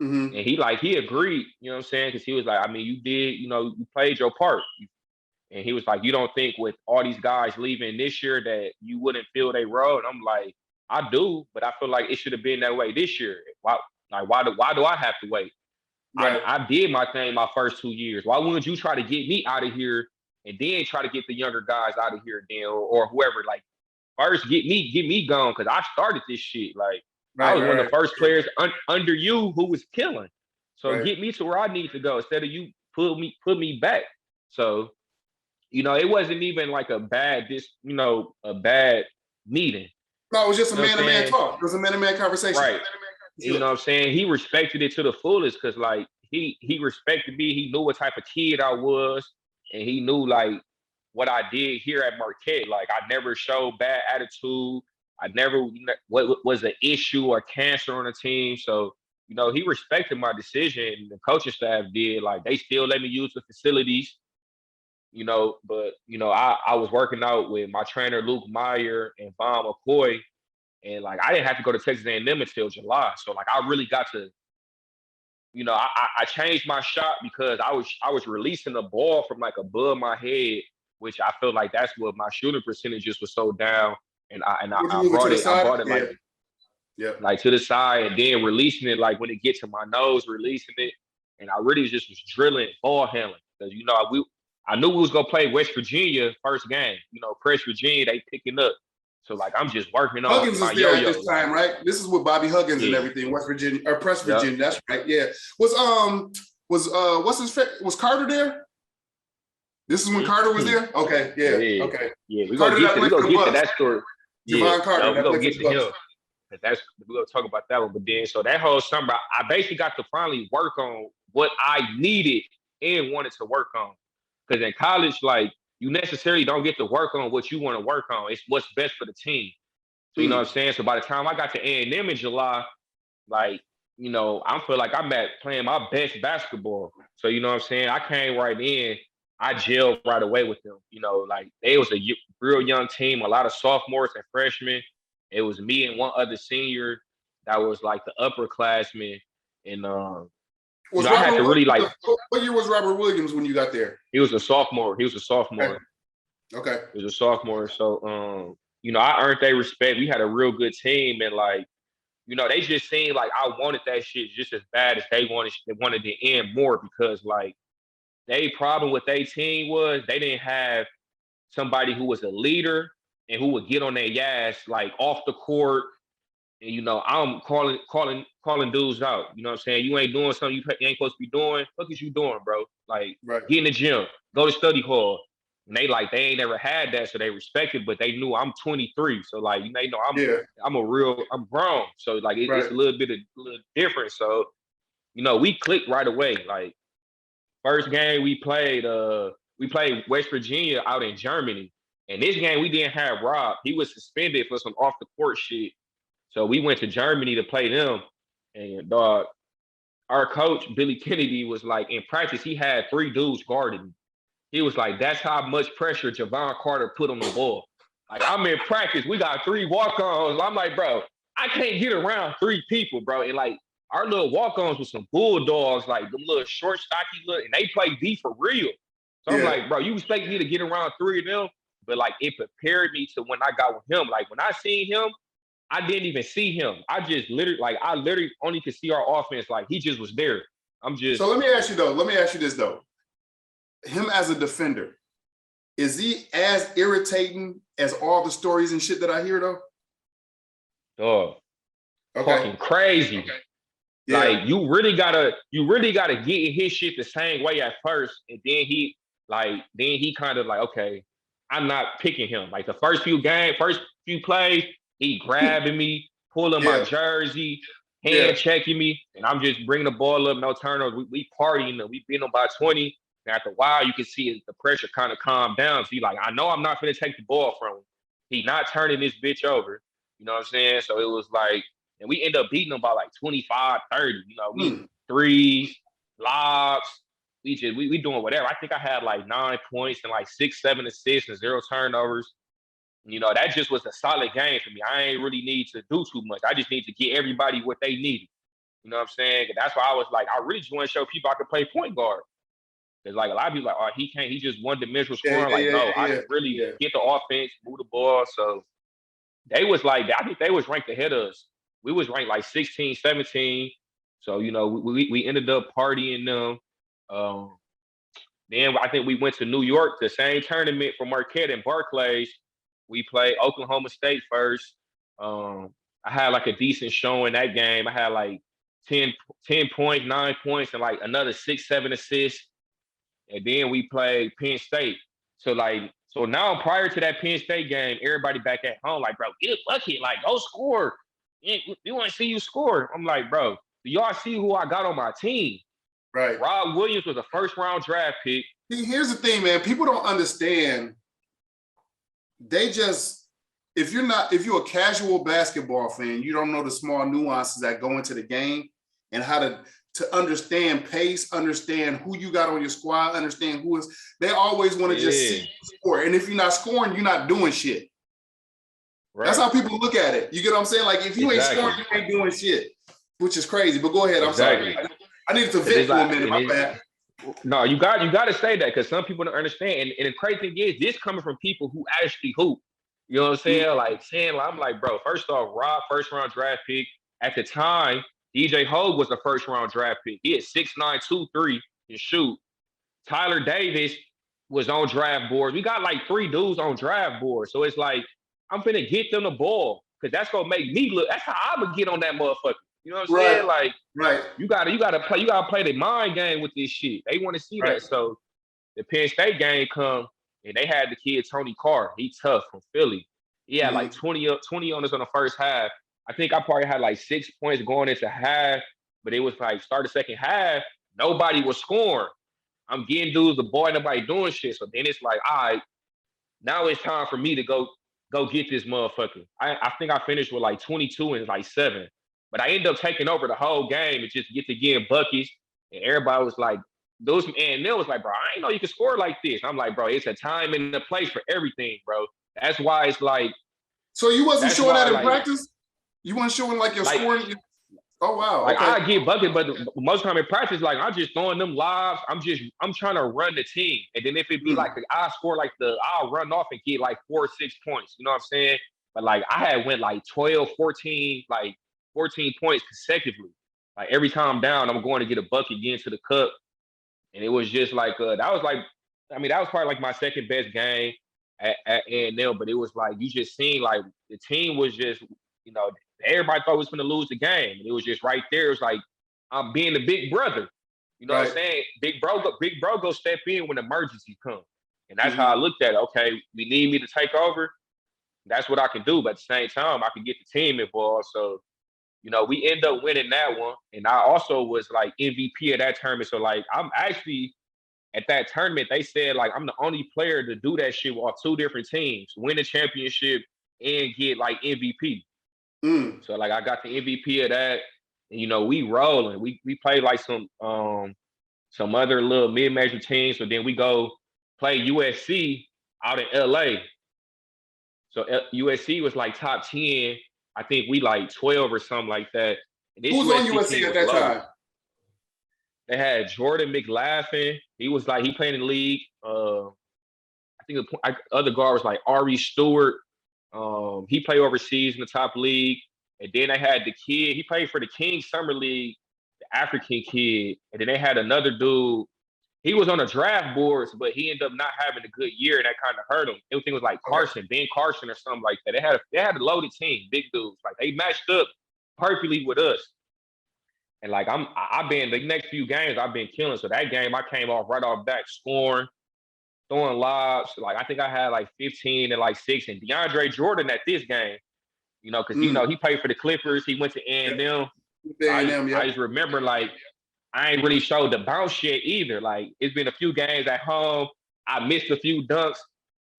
And he agreed, you know what I'm saying? Because he was like, I mean, you did, you know, you played your part. And he was like, you don't think with all these guys leaving this year that you wouldn't fill their role? And I'm like, I do, but I feel like it should have been that way this year. Why do I have to wait? Right. I did my thing my first 2 years. Why wouldn't you try to get me out of here and then try to get the younger guys out of here then or whoever? Like, first get me gone because I started this shit. Like, I was one of the first players under you who was killing. So get me to where I need to go instead of you put me back. So, you know, it wasn't even like a bad meeting. No, it was just a man-to-man talk. It was a man-to-man conversation. Right. You know what I'm saying? He respected it to the fullest because, like, he respected me. He knew what type of kid I was. And he knew, like, what I did here at Marquette. Like, I never showed bad attitude. I never, what was an issue or cancer on the team. So, you know, he respected my decision. The coaching staff did. Like, they still let me use the facilities, you know. But, you know, I was working out with my trainer, Luke Meyer and Von McCoy. And, like, I didn't have to go to Texas A&M until July. So, like, I really got to, you know, I changed my shot because I was releasing the ball from, like, above my head, which I feel like that's what my shooting percentages was so down. And I brought it like to the side and then releasing it, like, when it gets to my nose, releasing it. And I really just was drilling ball handling because, you know, I knew we was going to play West Virginia first game. You know, Press Virginia, they picking up. So, like, I'm just working on Huggins is there at this time, right? This is with Bobby Huggins and everything, West Virginia or Press Virginia. That's right. Yeah. Was Carter there? This is when Carter was there? Okay. Yeah. Okay. Yeah, we're gonna get to that story. Javon Carter. We're gonna get to him. We're gonna talk about that one. But then, so that whole summer, I basically got to finally work on what I needed and wanted to work on. Because in college, like, you necessarily don't get to work on what you want to work on. It's what's best for the team. So, you know what I'm saying? So by the time I got to A&M in July, like, you know, I feel like I'm playing my best basketball. So, you know what I'm saying? I came right in. I gelled right away with them. You know, like, it was a real young team, a lot of sophomores and freshmen. It was me and one other senior that was, like, the upperclassmen. And I had to really, like. What year was Robert Williams when you got there? He was a sophomore. Okay. He was a sophomore. So, you know, I earned their respect. We had a real good team. And, like, you know, they just seemed like I wanted that shit just as bad as they wanted to end more because, like, their problem with their team was they didn't have somebody who was a leader and who would get on their ass like off the court. And you know, I'm calling dudes out. You know what I'm saying? You ain't doing something you ain't supposed to be doing. What is you doing, bro? Like, get in the gym, go to study hall. And they ain't never had that, so they respect it. But they knew I'm 23, so like you know I'm grown. So like it's a little different. So you know we clicked right away. Like first game we played West Virginia out in Germany, and this game we didn't have Rob. He was suspended for some off the court shit. So we went to Germany to play them, and our coach, Billy Kennedy, was like, in practice, he had 3 dudes guarding me. He was like, that's how much pressure Javon Carter put on the ball. Like, I'm in practice, we got 3 walk-ons. I'm like, bro, I can't get around 3 people, bro. And like, our little walk-ons with some bulldogs, like them little short, stocky look, and they play D for real. So I'm like, bro, you expect me to get around 3 of them? But like, it prepared me to when I got with him. Like, when I seen him, I didn't even see him. I literally only could see our offense. Like he just was there. So let me ask you this though. Him as a defender, is he as irritating as all the stories and shit that I hear though? Dog. Fucking crazy. Okay. Yeah. Like you really gotta get in his shit the same way at first. And then he kind of like, okay, I'm not picking him. Like the first few plays, he grabbing me, pulling my jersey, hand checking me, and I'm just bringing the ball up, no turnovers. We partying, and we beat them by 20. And after a while, you can see the pressure kind of calm down. So he's like, I know I'm not going to take the ball from him. He not turning this bitch over. You know what I'm saying? So it was like, and we end up beating them by like 25, 30. You know, we threes, lobs. We doing whatever. I think I had like 9 points and like 6, 7 assists and 0 turnovers. You know, that just was a solid game for me. I ain't really need to do too much. I just need to get everybody what they needed. You know what I'm saying? That's why I was like, I really just want to show people I could play point guard. Because like a lot of people like, oh, he can't. He just one-dimensional scoring. I can really get the offense, move the ball. So they was like, I think they was ranked ahead of us. We was ranked like 16, 17. So, you know, we ended up partying them. Then I think we went to New York, the same tournament for Marquette and Barclays. We played Oklahoma State first. I had like a decent showing that game. I had like 10 points, 9 points, and like another 6, 7 assists. And then we played Penn State. So now prior to that Penn State game, everybody back at home like, bro, get a bucket, like go score. We want to see you score. I'm like, bro, do y'all see who I got on my team? Right. Rob Williams was a first-round draft pick. See, here's the thing, man. People don't understand. They just, if you're a casual basketball fan, you don't know the small nuances that go into the game and how to understand pace, understand who you got on your squad, understand who is. They always want to just see you score. And if you're not scoring, you're not doing shit. Right. That's how people look at it. You get what I'm saying? Like if you ain't scoring, you ain't doing shit, which is crazy. But go ahead. I'm sorry. I needed to vent for a minute. My bad. No, you got to say that because some people don't understand. And the crazy thing is, this coming from people who actually hoop. You know what I'm saying? I'm like, bro, first off, Rob, first-round draft pick. At the time, DJ Hogue was the first-round draft pick. He had 6'9", 2'3", and shoot. Tyler Davis was on draft boards. We got like 3 dudes on draft boards. So it's like, I'm finna get them the ball because that's gonna make me look. That's how I'm gonna get on that motherfucker. You know what I'm saying? Like, you gotta play the mind game with this shit. They want to see that. So the Penn State game come and they had the kid Tony Carr. He tough from Philly. He had like 20 on us on the first half. I think I probably had like 6 points going into half, but it was like start the second half, nobody was scoring. I'm getting dudes the ball, nobody doing shit. So then it's like, all right, now it's time for me to go get this motherfucker. I think I finished with like 22 and like 7. But I ended up taking over the whole game and just get to getting buckets. And everybody was like, and Neil was like, bro, I ain't know you could score like this. I'm like, bro, it's a time and a place for everything, bro. That's why it's like. So you wasn't showing that in practice? You weren't showing like your scoring? Oh, wow. Like I get buckets, but most time in practice, like I'm just throwing them lives. I'm trying to run the team. And then if it be like, I'll score like I'll run off and get like 4 or 6 points. You know what I'm saying? But like I had went like 12, 14, like 14 points consecutively. Like every time I'm down, I'm going to get a bucket, get into the cup. And it was just like, that was probably like my second best game. at A&M, but it was like you just seen like the team was just, everybody thought was gonna lose the game. And it was just right there. It was like I'm being the big brother. You know what I'm saying? Big bro go step in when emergency comes. And that's how I looked at it. Okay, we need me to take over. That's what I can do. But at the same time, I can get the team involved. So, we end up winning that one. And I also was like MVP of that tournament. So like I'm actually at that tournament, they said like I'm the only player to do that shit off 2 different teams, win a championship and get like MVP. So like I got the MVP of that. And, we rolling. We played like some other little mid-major teams. So then we go play USC out in LA. So USC was like top 10. I think we like 12 or something like that. Who's on USC at that time? They had Jordan McLaughlin. He was like, he played in the league. I think the other guard was like Ari Stewart. He played overseas in the top league. And then they had the kid. He played for the King Summer League, the African kid. And then they had another dude. He was on the draft boards, but he ended up not having a good year, and that kind of hurt him. Everything was like Carson, Ben Carson or something like that. They had a loaded team, big dudes. Like they matched up perfectly with us. And like I've been the next few games I've been killing. So that game I came off right off back, scoring, throwing lobs. Like I think I had like 15 and like 6. And DeAndre Jordan at this game, because he played for the Clippers. He went to A&M. I just remember like I ain't really showed the bounce yet either. Like it's been a few games at home. I missed a few dunks.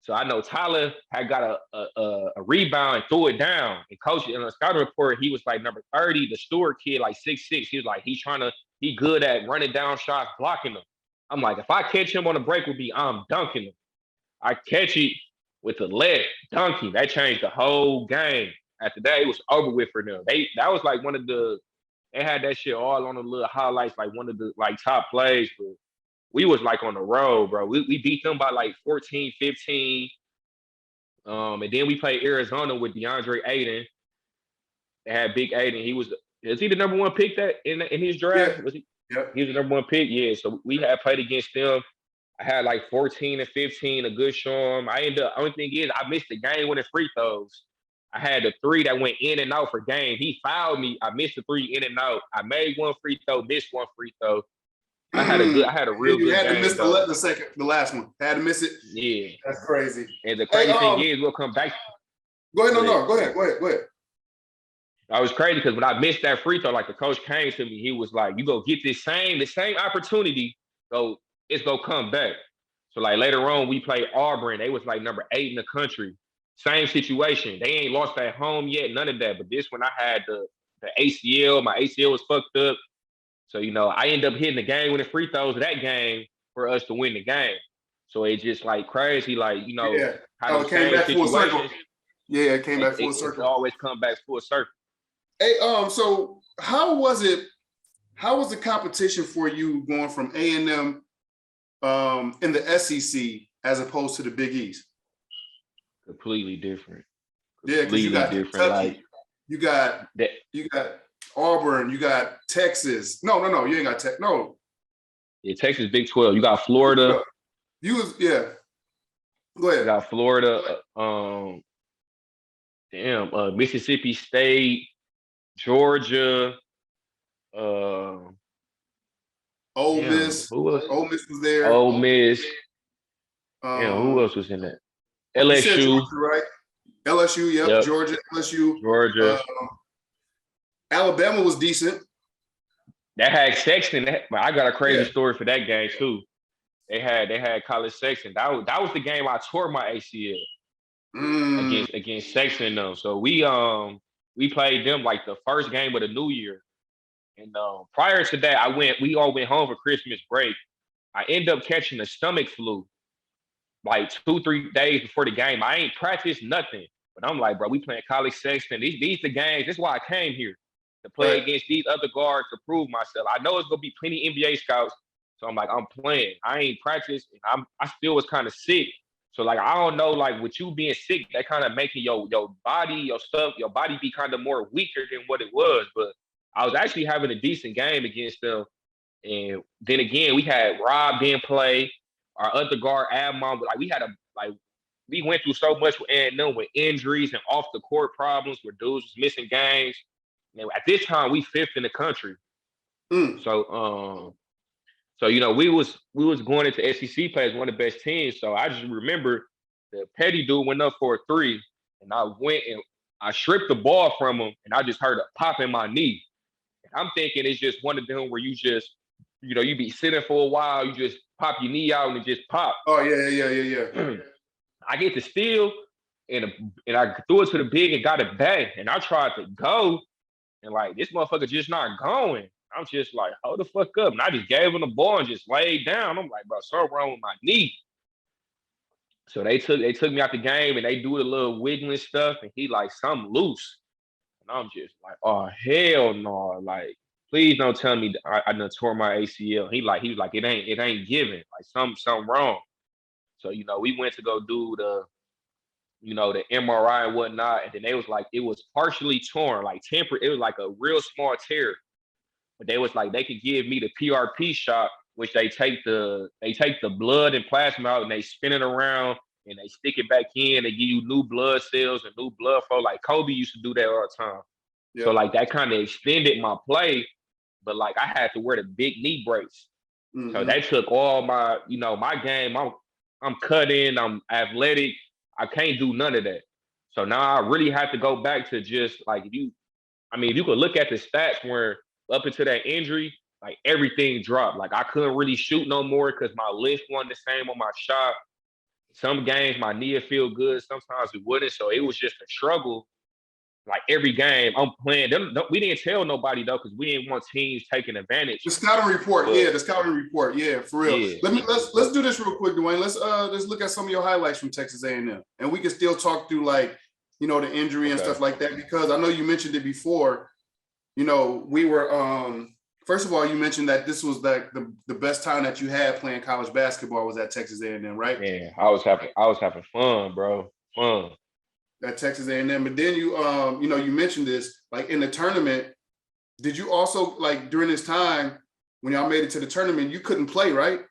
So I know Tyler had got a rebound and threw it down. And coach in the scouting report, he was like number 30, the Stewart kid, like 6'6". He was like, he good at running down shots, blocking them. I'm like, if I catch him on the break with me, I'm dunking him. I catch it with the left, dunking. That changed the whole game. After that, it was over with for them. That was like they had that shit all on the little highlights, like one of the like top plays, but we was like on the road, bro. We beat them by like 14, 15. And then we played Arizona with DeAndre Ayton. They had Big Ayton. Is he the number 1 pick that in his draft? Yeah. Was he? Yep. He was the number 1 pick. Yeah. So we had played against them. I had like 14 and 15, a good showing. Only thing is I missed the game winning free throws. I had the 3 that went in and out for game. He fouled me. I missed the 3 in and out. I made 1 free throw, missed 1 free throw. I had a real good game. You had to miss the last one. Had to miss it. Yeah. That's crazy. And the crazy thing is, we'll come back. Go ahead. Go ahead. I was crazy because when I missed that free throw, like the coach came to me, he was like, you go get the same opportunity, so it's gonna come back. So like later on, we played Auburn. They was like number 8 in the country. Same situation. They ain't lost at home yet, none of that. But this one I had the ACL. My ACL was fucked up. So, I ended up hitting the game winning free throws of that game for us to win the game. So it's just like crazy, like, how it came back full circle. Yeah, it came back full circle. It always come back full circle. Hey, so how was the competition for you going from A&M in the SEC as opposed to the Big East? Completely different. Yeah, because you got Kentucky, you got Auburn, you got Texas. No, you ain't got Texas. No. Yeah, Texas Big 12. You got Florida. Go ahead. You got Florida. Mississippi State, Georgia. Ole Miss. Ole Miss was there. Ole Miss. Who else was in that? LSU. Georgia, right? LSU, yep. Georgia, LSU. Alabama was decent. That had Sexton. I got a crazy story for that game too. They had College Sexton. That was the game I tore my ACL against Sexton though. So we played them like the first game of the new year. And prior to that, we all went home for Christmas break. I ended up catching a stomach flu like 2-3 days before the game. I ain't practiced nothing. But I'm like, bro, we playing College Sexton. These the games. That's why I came here, to play against these other guards to prove myself. I know it's gonna be plenty NBA scouts. So I'm like, I'm playing. I ain't practiced. And I still was kind of sick. So like, I don't know, like with you being sick, that kind of making your body be kind of more weaker than what it was. But I was actually having a decent game against them. And then again, we had Rob didn't play. Our other guard, Admon, like we we went through so much with A&M with injuries and off the court problems where dudes was missing games. And at this time, we 5th in the country. So you know, we was going into SEC play as one of the best teams. So I just remember the petty dude went up for a 3, and I went and I stripped the ball from him, and I just heard a pop in my knee. And I'm thinking it's just one of them where you just, you know, you be sitting for a while, you just pop your knee out and it just pop. Oh yeah. I get the steal, and I threw it to the big and got it back, and I tried to go, and like this motherfucker just not going. I'm just like, hold the fuck up. And I just gave him the ball and just laid down. I'm like, bro, something wrong with my knee. So they took me out the game and they do the little wiggling stuff and he like, something loose. And I'm just like, oh hell no. Like, please don't tell me I done tore my ACL. He was like, it ain't giving. Like something wrong. So, you know, we went to go do the MRI and whatnot. And then they was like, it was partially torn, like temporary. It was like a real small tear. But they was like, they could give me the PRP shot, which they take the blood and plasma out and they spin it around and they stick it back in. They give you new blood cells and new blood flow. Like Kobe used to do that all the time. Yeah. So like that kind of extended my play, but like I had to wear the big knee brace. Mm-hmm. So they took all my, you know, my game. I'm cutting, I'm athletic. I can't do none of that. So now I really have to go back to just like if you could look at the stats where up until that injury, like everything dropped. Like I couldn't really shoot no more because my lift wasn't the same on my shot. Some games my knee would feel good, sometimes it wouldn't. So it was just a struggle. Like every game I'm playing, we didn't tell nobody though because we didn't want teams taking advantage. The scouting report, for real. Yeah. Let's do this real quick, Duane. Let's look at some of your highlights from Texas A&M, and we can still talk through like the injury and stuff like that because I know you mentioned it before. You know, we were first of all, you mentioned that this was like the best time that you had playing college basketball was at Texas A&M, right? Yeah, I was having fun, bro. Fun. At Texas A&M, but then you you mentioned this like in the tournament. Did you also like during this time when y'all made it to the tournament, you couldn't play, right?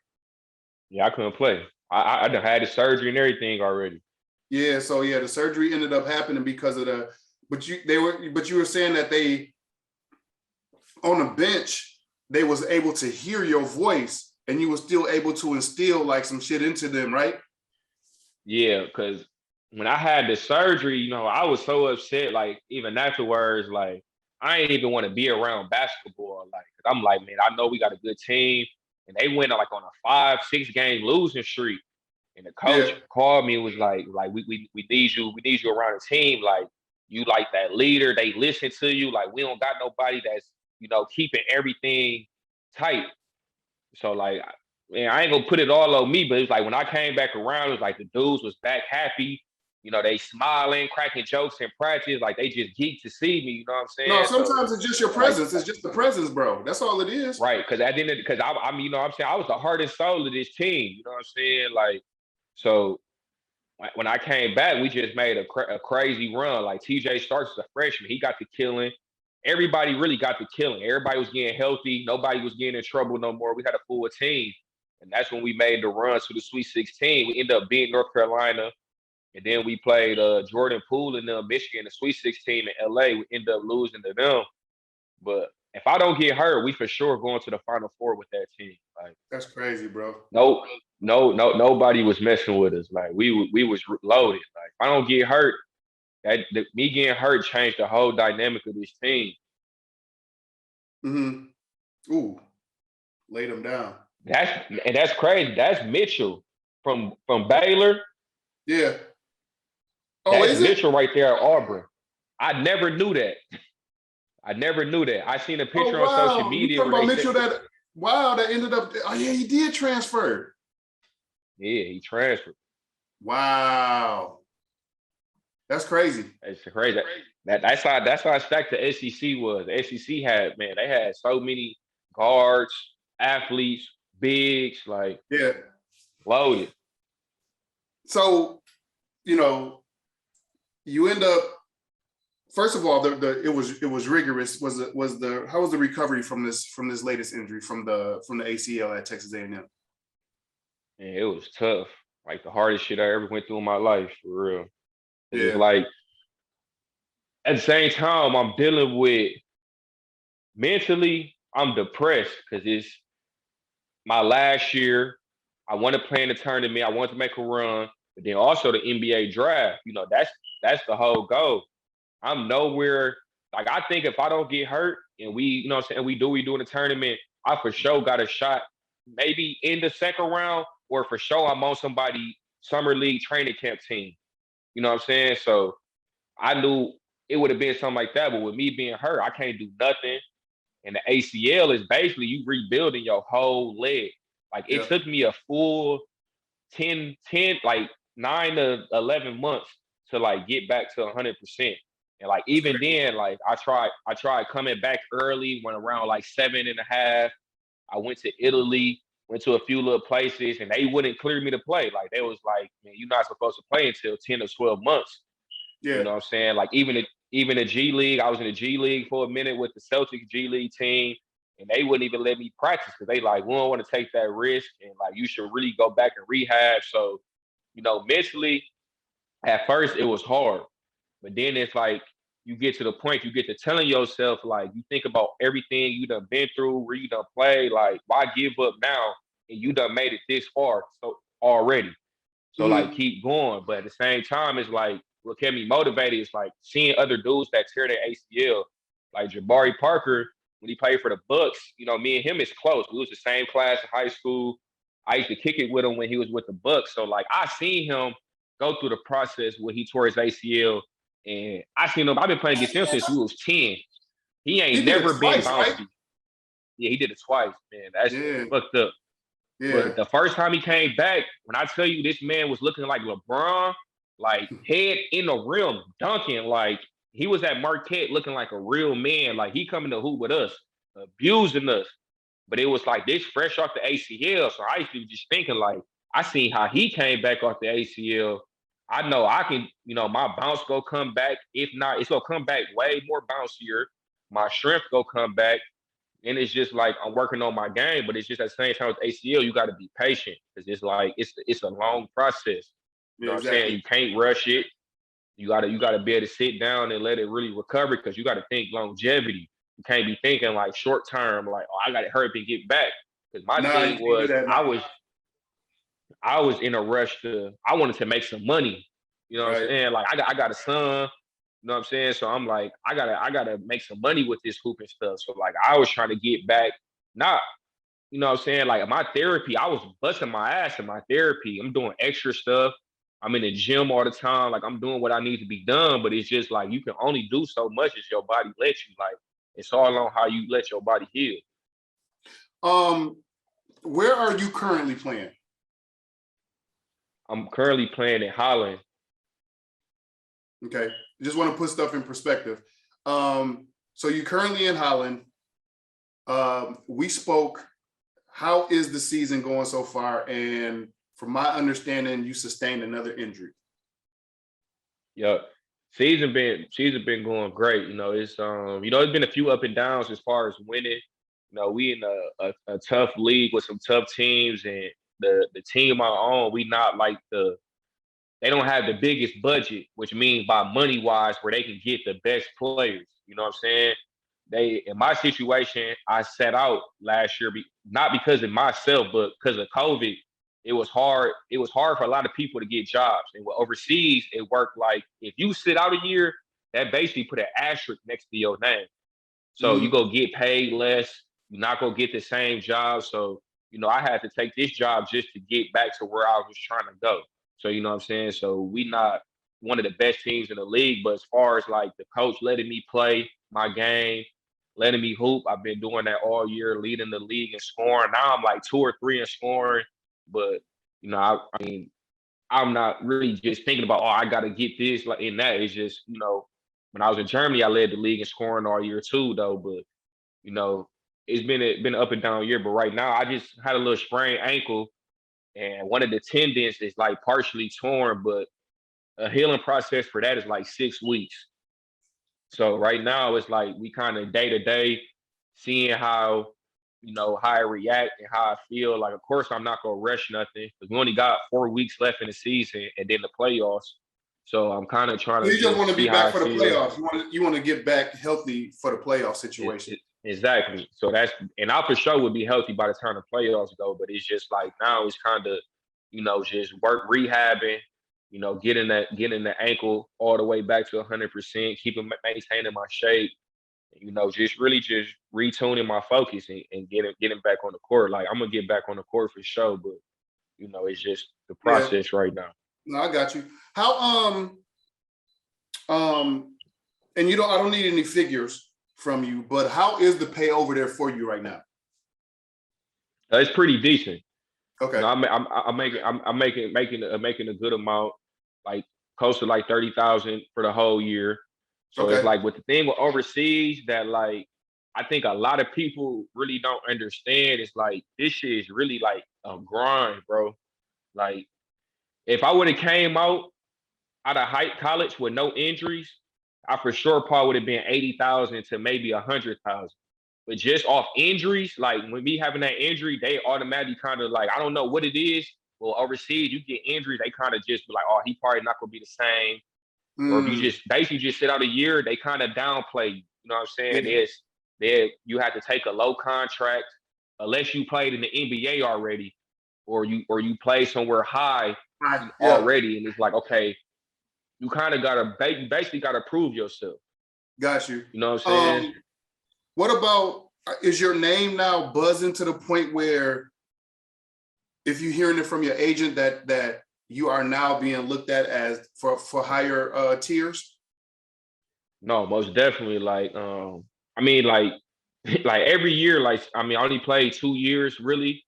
Yeah, I couldn't play. I done had the surgery and everything already. Yeah, so yeah, the surgery ended up happening because of the. But you were saying that they on the bench they was able to hear your voice and you were still able to instill like some shit into them, right? Yeah, because when I had the surgery, I was so upset. Like even afterwards, like I ain't even want to be around basketball. Like, cause I'm like, man, I know we got a good team, and they went like on a 5-6 game losing streak. And the coach called me and was like we need you around the team. Like you like that leader. They listen to you. Like we don't got nobody that's keeping everything tight. So like, man, I ain't gonna put it all on me, but it's like when I came back around, it was like the dudes was back happy. They smiling, cracking jokes in practice. Like they just geeked to see me. You know what I'm saying? No, sometimes it's just your presence. It's just the presence, bro. That's all it is. Right. Because at the end, because I was the heart and soul of this team. You know what I'm saying? Like, so when I came back, we just made a crazy run. Like TJ Starks is a freshman. He got the killing. Everybody really got the killing. Everybody was getting healthy. Nobody was getting in trouble no more. We had a full team. And that's when we made the run to the Sweet 16. We ended up beating North Carolina. And then we played Jordan Poole and Michigan, the Sweet 16 in LA. We ended up losing to them. But if I don't get hurt, we for sure going to the Final Four with that team. Like that's crazy, bro. No, nobody was messing with us. Like we was loaded. Like if I don't get hurt, me getting hurt changed the whole dynamic of this team. Mm-hmm. Ooh, laid him down. That's crazy. That's Mitchell from Baylor. Yeah. Oh, that's Mitchell right there at Auburn. I never knew that. I seen a picture on social media. You talking about Mitchell that ended up. Oh yeah, he did transfer. Yeah, he transferred. Wow. That's crazy. It's crazy. That's how stacked the SEC was. The SEC they had so many guards, athletes, bigs, like loaded. So, you end up. First of all, it was rigorous. How was the recovery from this latest injury from the ACL at Texas A&M? Yeah, it was tough. like the hardest shit I ever went through in my life, for real. And it's Yeah. like at the same time, I'm dealing with mentally, I'm depressed because it's my last year. I want to play in the tournament. I want to make a run, but then also the NBA draft. You know, that's the whole goal. I'm nowhere. Like I think if I don't get hurt and we, you know what I'm saying, we do in the tournament, I for sure got a shot maybe in the second round, or for sure I'm on somebody summer league training camp team. You know what I'm saying? So I knew it would have been something like that. But with me being hurt, I can't do nothing. And the ACL is basically you rebuilding your whole leg. Like it Yeah. took me a full 10, like 9 to 11 months to like get back to 100%. And like even then, like I tried coming back early, went around like 7.5. I went to Italy, went to a few little places, and they wouldn't clear me to play. Like they was like, man, you're not supposed to play until 10 or 12 months. You Yeah. know what I'm saying? Like even the G League, I was in the G League for a minute with the Celtics G League team, and they wouldn't even let me practice because they like, we don't want to take that risk, and like you should really go back and rehab. So, you know, mentally, at first it was hard, but then it's like you get to the point, you get to telling yourself, like you think about everything you done been through, where you done played, like why give up now? And you done made it this far so already. So like Mhm. keep going. But at the same time, it's like what kept me motivated is like seeing other dudes that tear their ACL. Like Jabari Parker, when he played for the Bucks, you know, me and him is close. We was the same class in high school. I used to kick it with him when he was with the Bucks. So like I seen him go through the process when he tore his ACL. And I seen him, I've been playing against him since we was 10. He He ain't did it never been twice, right? bouncy. Yeah, he did it twice, man. That's Yeah. fucked up. Yeah. But the first time he came back, when I tell you this man was looking like LeBron, like head in the rim, dunking, like he was at Marquette looking like a real man. Like he coming to hoop with us, abusing us. But it was like this fresh off the ACL. So I used to be just thinking like, I seen how he came back off the ACL. I know I can, you know, my bounce go come back. If not, it's gonna come back way more bouncier. My strength go come back. And it's just like I'm working on my game, but it's just at the same time with ACL, you got to be patient because it's like it's a long process. You Yeah, know what I'm saying? exactly. You can't rush it. You gotta be able to sit down and let it really recover because you got to think longevity. You can't be thinking like short term, like oh I got to hurry up and get back. Because my Nah, you thing can't do was that I now. was I was in a rush to I wanted to make some money. You know what I'm Right. saying? Like I got a son. You know what I'm saying? So I'm like, I gotta make some money with this hooping stuff. So like I was trying to get back, not, you know what I'm saying? Like my therapy, I was busting my ass in my therapy. I'm doing extra stuff. I'm in the gym all the time. Like I'm doing what I need to be done, but it's just like you can only do so much as your body lets you. Like it's all on how you let your body heal. Um, where are you currently playing? I'm currently playing in Holland. Okay. Just want to put stuff in perspective. So you're currently in Holland. We spoke. How is the season going so far? And from my understanding, you sustained another injury. Yeah. Season been going great. You know, it's been a few up and downs as far as winning. You know, we in a tough league with some tough teams, and the team I own, we not like they don't have the biggest budget, which means by money wise, where they can get the best players. You know what I'm saying? They in my situation, I set out last year, not because of myself, but because of COVID. It was hard. It was hard for a lot of people to get jobs. And overseas, it worked like if you sit out a year, that basically put an asterisk next to your name. So you Mhm. go get paid less. You're not gonna get the same job. So I had to take this job just to get back to where I was trying to go. So you know what I'm saying. So we not one of the best teams in the league, but as far as like the coach letting me play my game, letting me hoop, I've been doing that all year, leading the league in scoring. Now I'm like 2 or 3 in scoring, but I mean, I'm not really just thinking about, oh, I got to get this like in that. It's just, when I was in Germany, I led the league in scoring all year too, though. But you know, it's been an up and down year. But right now, I just had a little sprained ankle, and one of the tendons is like partially torn, but a healing process for that is like 6 weeks. So right now, it's like we kind of day to day seeing how how I react and how I feel. Like, of course, I'm not gonna rush nothing because we only got 4 weeks left in the season and then the playoffs. So I'm kind of trying So to you just want just to be see how back I for the feel. playoffs. You want to get back healthy for the playoff situation. Exactly. So and I for sure would be healthy by the time the playoffs go. But it's just like now it's kind of, just work rehabbing, getting the ankle all the way back to 100%, maintaining my shape, just really just retuning my focus and getting back on the court. Like I'm gonna get back on the court for sure, but it's just the process right now. No, I got you. How and I don't need any figures from you, but how is the pay over there for you right now? It's pretty decent. Okay. I'm making a good amount, like close to like 30,000 for the whole year. So it's like with the thing with overseas that like I think a lot of people really don't understand. It's like this shit is really like a grind, bro. Like if I would have came out of college with no injuries, I for sure probably would have been 80,000 to maybe 100,000. But just off injuries, like when me having that injury, they automatically kind of like, I don't know what it is. Well, overseas, you get injuries, they kind of just be like, oh, he probably not gonna be the same. Or if you just basically just sit out a year, they kind of downplay you. You know what I'm saying? You have to take a low contract unless you played in the NBA already, or you play somewhere high already, and it's like, okay, you kind of basically gotta prove yourself. Got you. You know what I'm saying? What about, is your name now buzzing to the point where if you're hearing it from your agent that you are now being looked at as for higher tiers? No, most definitely. Like, I mean, like every year, like, I mean, I only played 2 years really.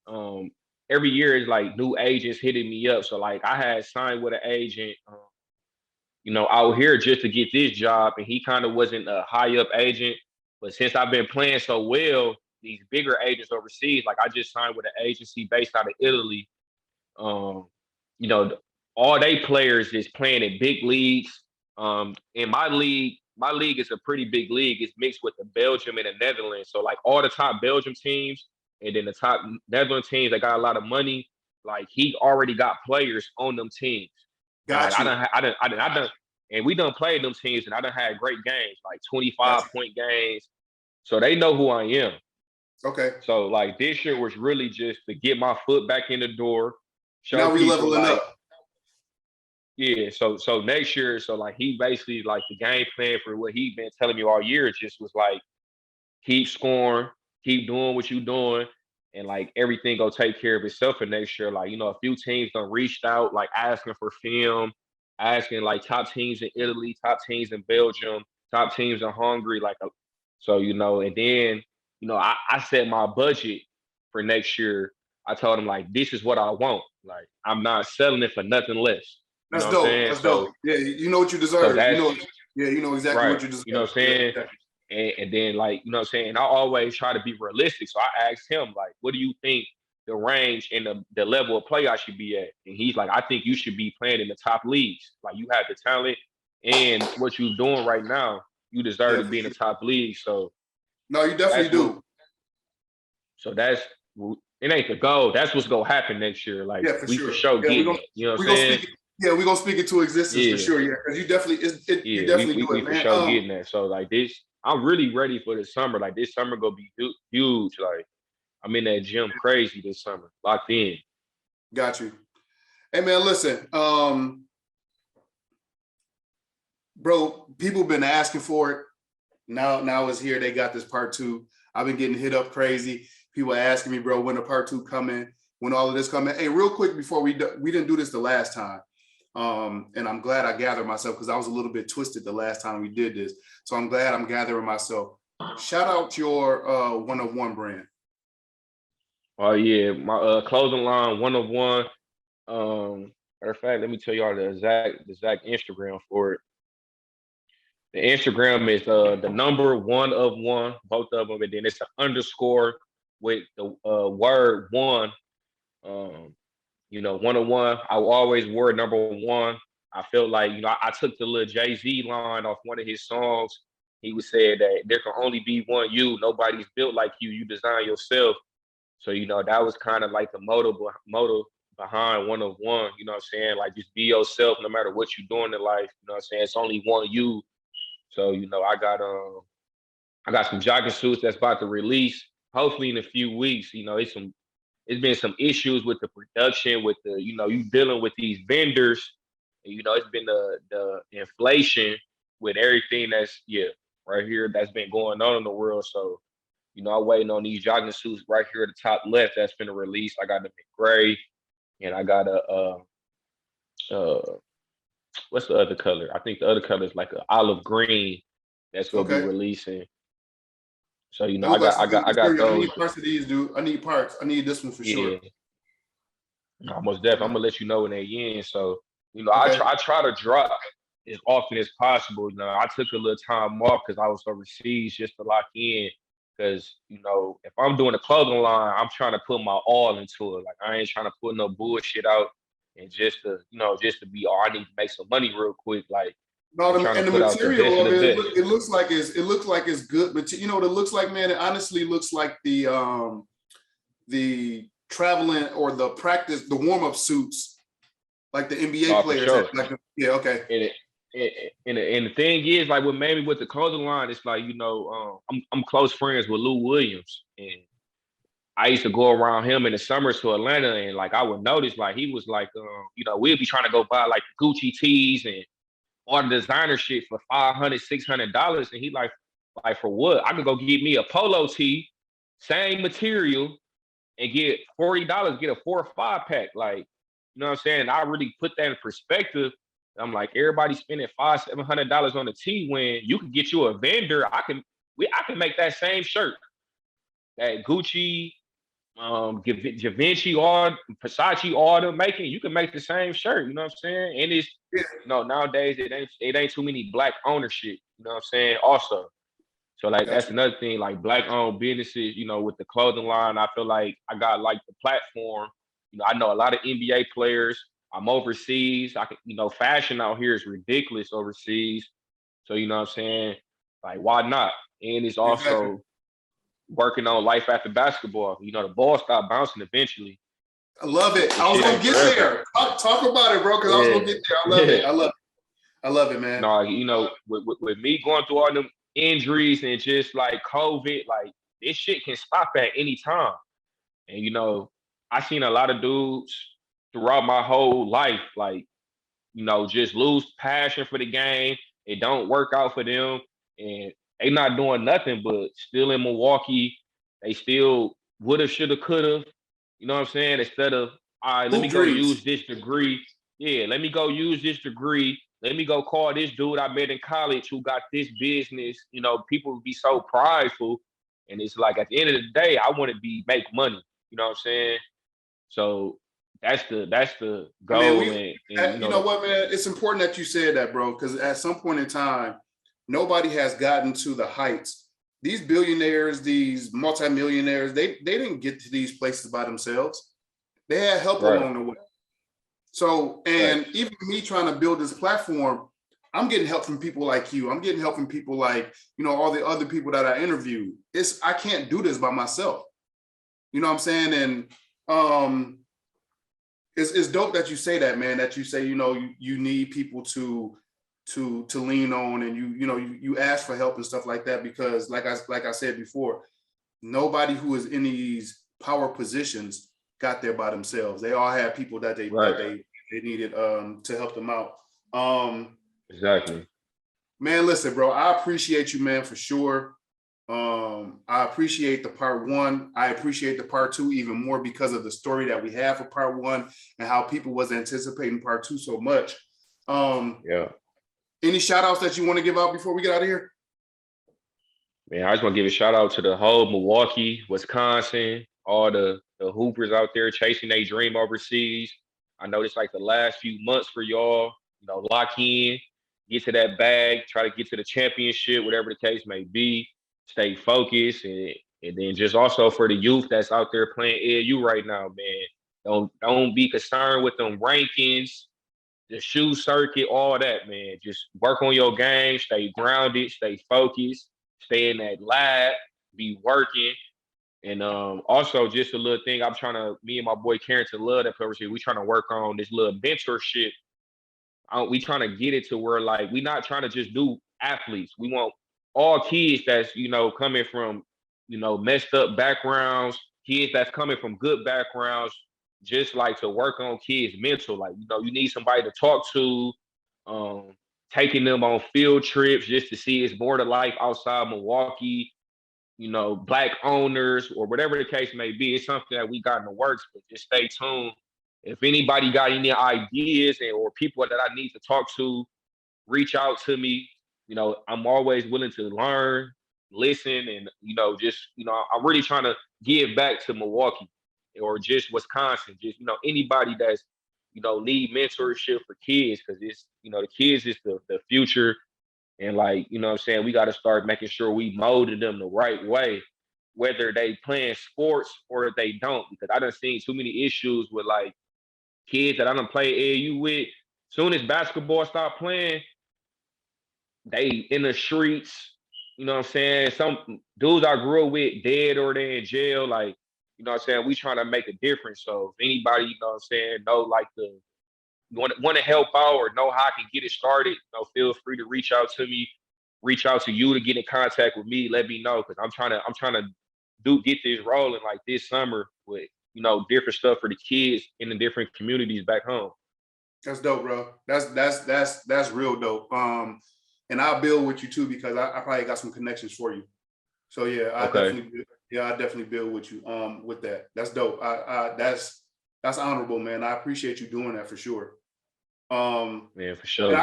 Every year is like new agents hitting me up. So like I had signed with an agent, out here just to get this job, and he kind of wasn't a high up agent. But since I've been playing so well, these bigger agents overseas, like I just signed with an agency based out of Italy. All they players is playing in big leagues. In my league is a pretty big league. It's mixed with the Belgium and the Netherlands. So like all the top Belgium teams and then the top Netherlands teams that got a lot of money, like he already got players on them teams. Got you. I done, and we done played them teams, and I done had great games, like 25-point games. So they know who I am. Okay. So like this year was really just to get my foot back in the door. Now we leveling up. Yeah. So next year, so like he basically like the game plan for what he been telling me all year just was like keep scoring, keep doing what you doing, and like everything go take care of itself for next year. Like, a few teams done reached out, like asking for film, asking like top teams in Italy, top teams in Belgium, top teams in Hungary. And then, I set my budget for next year. I told him like, this is what I want. Like, I'm not selling it for nothing less. That's dope. That's dope. Yeah, you know what you deserve. You know exactly what you deserve. You know what I'm saying? And then like, you know what I'm saying? I always try to be realistic. So I asked him, like, what do you think the range and the level of play I should be at? And he's like, I think you should be playing in the top leagues. Like you have the talent and what you're doing right now, you deserve to be in the top league. So no, you definitely do. So it ain't the goal. That's what's gonna happen next year. Like for sure getting it. You know what I'm saying? We're gonna speak it to existence for sure. Yeah, because you definitely you definitely do it, man. For sure getting that. So like this, I'm really ready for the summer. Like this summer gonna be huge. Like I'm in that gym crazy this summer, locked in. Got you. Hey man, listen, bro. People been asking for it. Now it's here. They got this part 2. I've been getting hit up crazy. People asking me, bro, when the part 2 coming? When all of this coming? Hey, real quick before we didn't do this the last time. And I'm glad I gathered myself because I was a little bit twisted the last time we did this. So I'm glad I'm gathering myself. Shout out your 101 brand. Oh yeah, my clothing line 101. Matter of fact, let me tell y'all the exact Instagram for it. The Instagram is the number 101, both of them, and then it's an underscore with the word one. 101. I always wore number 1. I felt like, I took the little Jay-Z line off one of his songs. he was saying that there can only be one you. Nobody's built like you. You design yourself. So, that was kind of like the motive behind one of one, you know what I'm saying? Like, just be yourself no matter what you're doing in life, you know what I'm saying? It's only one you. So, I got some jogging suits that's about to release, hopefully in a few weeks. It's been some issues with the production, with the, you dealing with these vendors. And, it's been the inflation with everything right here that's been going on in the world. So, I'm waiting on these jogging suits right here at the top left that's been released. I got them in gray, and I got what's the other color? I think the other color is like an olive green that's gonna be Okay. releasing. So That I look like some got good I got material. I those. need parts of these, dude. I need parts. I need this one for sure. Almost definitely. I'm gonna let you know when they in. So Okay. I try to drop as often as possible. I took a little time off because I was overseas just to lock in. Because if I'm doing a clothing line, I'm trying to put my all into it. Like I ain't trying to put no bullshit out and just to be, oh, I need to make some money real quick. Like No, I'm trying to and the put out the best material of of the it, best. it looks like it's good, but you know what it looks like, man. It honestly looks like the traveling or the practice, the warm up suits, like the NBA No, for players have. sure. Yeah, okay, And the thing is, like what made me with the clothing line, it's like I'm close friends with Lou Williams, and I used to go around him in the summers to Atlanta, and like I would notice, like he was like, we'd be trying to go buy like the Gucci tees and all the designer shit for $500, $600, and he like for what? I could go get me a polo tee, same material, and get $40, get a 4 or 5 pack. Like, you know what I'm saying? And I really put that in perspective. I'm like, everybody spending $500, $700 on a tee when you can get you a vendor. I can make that same shirt, that Gucci, Givenchy, or Versace order making. You can make the same shirt. You know what I'm saying? And it's yeah, nowadays it ain't too many black ownership. You know what I'm saying? Also. So like got that's you. another thing, like black owned businesses, with the clothing line, I feel like I got like the platform. I know a lot of NBA players. I'm overseas. I can, fashion out here is ridiculous overseas. So you know what I'm saying? Like, why not? And it's Exactly. also working on life after basketball. The ball stop bouncing eventually. I love it. This I was shit gonna ain't get forever. there. Talk about it, bro, because I was Yeah. gonna get there. I love Yeah. it. I love it, man. No, with me going through all them injuries and just like COVID, like this shit can stop at any time. And I seen a lot of dudes throughout my whole life, like, just lose passion for the game. It don't work out for them. And they not doing nothing but still in Milwaukee. They still woulda, shoulda, coulda. You know what I'm saying? Instead of, all right, let me Hoop go dreams. use this degree. Yeah, let me go use this degree. Let me go call this dude I met in college who got this business. People would be so prideful. And it's like at the end of the day, I want to make money. You know what I'm saying? So that's the I mean, goal, and you know what, man? It's important that you said that, bro, because at some point in time, nobody has gotten to the heights. These billionaires, these multimillionaires, they didn't get to these places by themselves. They had help right, along the way. So, right, and even me trying to build this platform, I'm getting help from people like you. I'm getting help from people like, all the other people that I interviewed. I can't do this by myself. You know what I'm saying? And it's dope that you say that, man, that you say, you need people to lean on, and you ask for help and stuff like that, because like I said before, nobody who is in these power positions got there by themselves. They all had people that right. they needed to help them out. Exactly. Man, listen, bro, I appreciate you, man, for sure. I appreciate the part one. I appreciate the part two even more because of the story that we have for part one and how people was anticipating part two so much. Yeah. Any shout outs that you want to give out before we get out of here? Man, I just want to give a shout out to the whole Milwaukee, Wisconsin, all the hoopers out there chasing their dream overseas. I know it's like the last few months for y'all, lock in, get to that bag, try to get to the championship, whatever the case may be. Stay focused, and then just also for the youth that's out there playing AAU right now, man. Don't be concerned with them rankings. the shoe circuit, all that, man. Just work on your game, stay grounded, stay focused, stay in that lab, be working. And also just a little thing I'm trying to, me and my boy Carrington love that purpose. We trying to work on this little mentorship. We trying to get it to where like we not trying to just do athletes. We want all kids that's, you know, coming from, you know, messed up backgrounds, kids that's coming from good backgrounds, just like to work on kids' mental. Like, you know, you need somebody to talk to, taking them on field trips just to see it's more to life outside Milwaukee, you know, Black owners or whatever the case may be. It's something that we got in the works, but just stay tuned. If anybody got any ideas or people that I need to talk to, reach out to me. You know, I'm always willing to learn, listen, and, you know, just, you know, I'm really trying to give back to Milwaukee or just Wisconsin, just, you know, anybody that's, you know, need mentorship for kids, because it's, you know, the kids is the future. And like, you know what I'm saying, we got to start making sure we molded them the right way, whether they playing sports or if they don't, because I done seen too many issues with like kids that I done play AAU with. Soon as basketball stop playing, they in the streets, you know what I'm saying? Some dudes I grew up with dead or they in jail. Like, you know what I'm saying? We trying to make a difference. So if anybody, you know what I'm saying, know like the want to help out or know how I can get it started, you know, feel free to reach out to me, reach out to you to get in contact with me. Let me know, because I'm trying to get this rolling like this summer with, you know, different stuff for the kids in the different communities back home. That's dope, bro. That's real dope. And I'll build with you too, because I probably got some connections for you. So yeah, I definitely build with you with that. That's dope. That's honorable, man. I appreciate you doing that for sure. Yeah, for sure.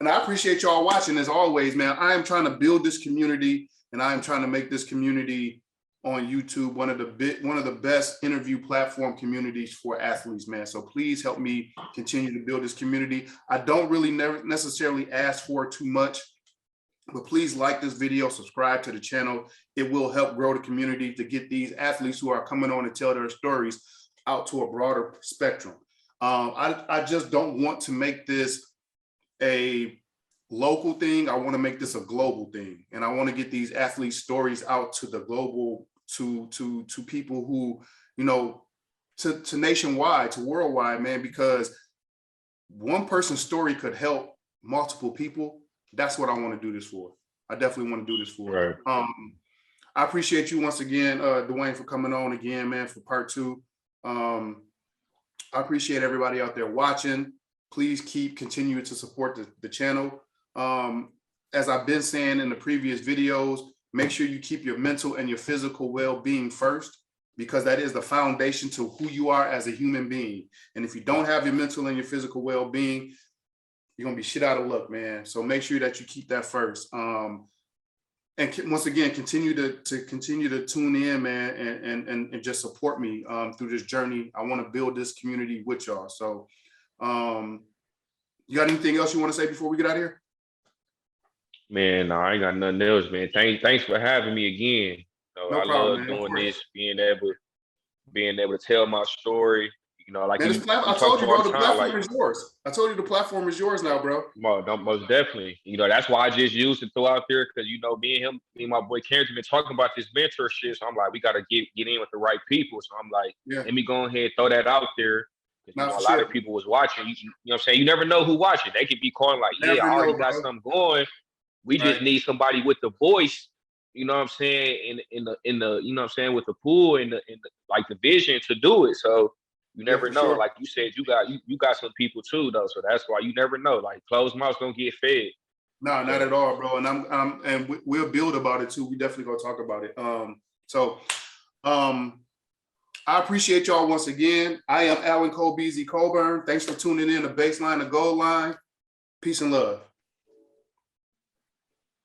And I appreciate y'all watching as always, man. I am trying to build this community, and I am trying to make this community on YouTube one of the best interview platform communities for athletes, man. So please help me continue to build this community. I don't really necessarily ask for too much, but please like this video, subscribe to the channel. It will help grow the community to get these athletes who are coming on to tell their stories out to a broader spectrum. I just don't want to make this a local thing. I want to make this a global thing, and I want to get these athlete stories out to the global, to people who, you know, to nationwide, to worldwide, man, because one person's story could help multiple people. That's what I want to do this for. I definitely want to do this for. Right. I appreciate you once again, Duane, for coming on again, man, for part 2. I appreciate everybody out there watching. Please continue to support the channel. As I've been saying in the previous videos, make sure you keep your mental and your physical well-being first, because that is the foundation to who you are as a human being. And if you don't have your mental and your physical well-being, you're gonna be shit out of luck, man. So make sure that you keep that first. And once again, continue to tune in, man, and just support me through this journey. I want to build this community with y'all. So, you got anything else you want to say before we get out of here? Man, no, I ain't got nothing else, man. Thanks for having me again. You know, No problem, love man. doing this, being able to tell my story. You know, like man, I told you, bro, the platform is yours. I told you the platform is yours now, bro. Most definitely. You know, that's why I just used to throw out there, because, you know, me and my boy Carrington been talking about this mentorship. So I'm like, we got to get in with the right people. So I'm like, let me go ahead and throw that out there. You know, a lot of people was watching. You know what I'm saying? You never know who watching. They could be calling like, I already got something going. We just need somebody with the voice, you know what I'm saying, in the you know what I'm saying, with the pool and the like the vision to do it. So you never know. Sure. Like you said, you got some people too though. So that's why you never know. Like closed mouths don't get fed. No, not at all, bro. And we'll build about it too. We definitely gonna talk about it. I appreciate y'all once again. I am Alan Cole BZ Colburn. Thanks for tuning in to Baseline to Goal Line. Peace and love.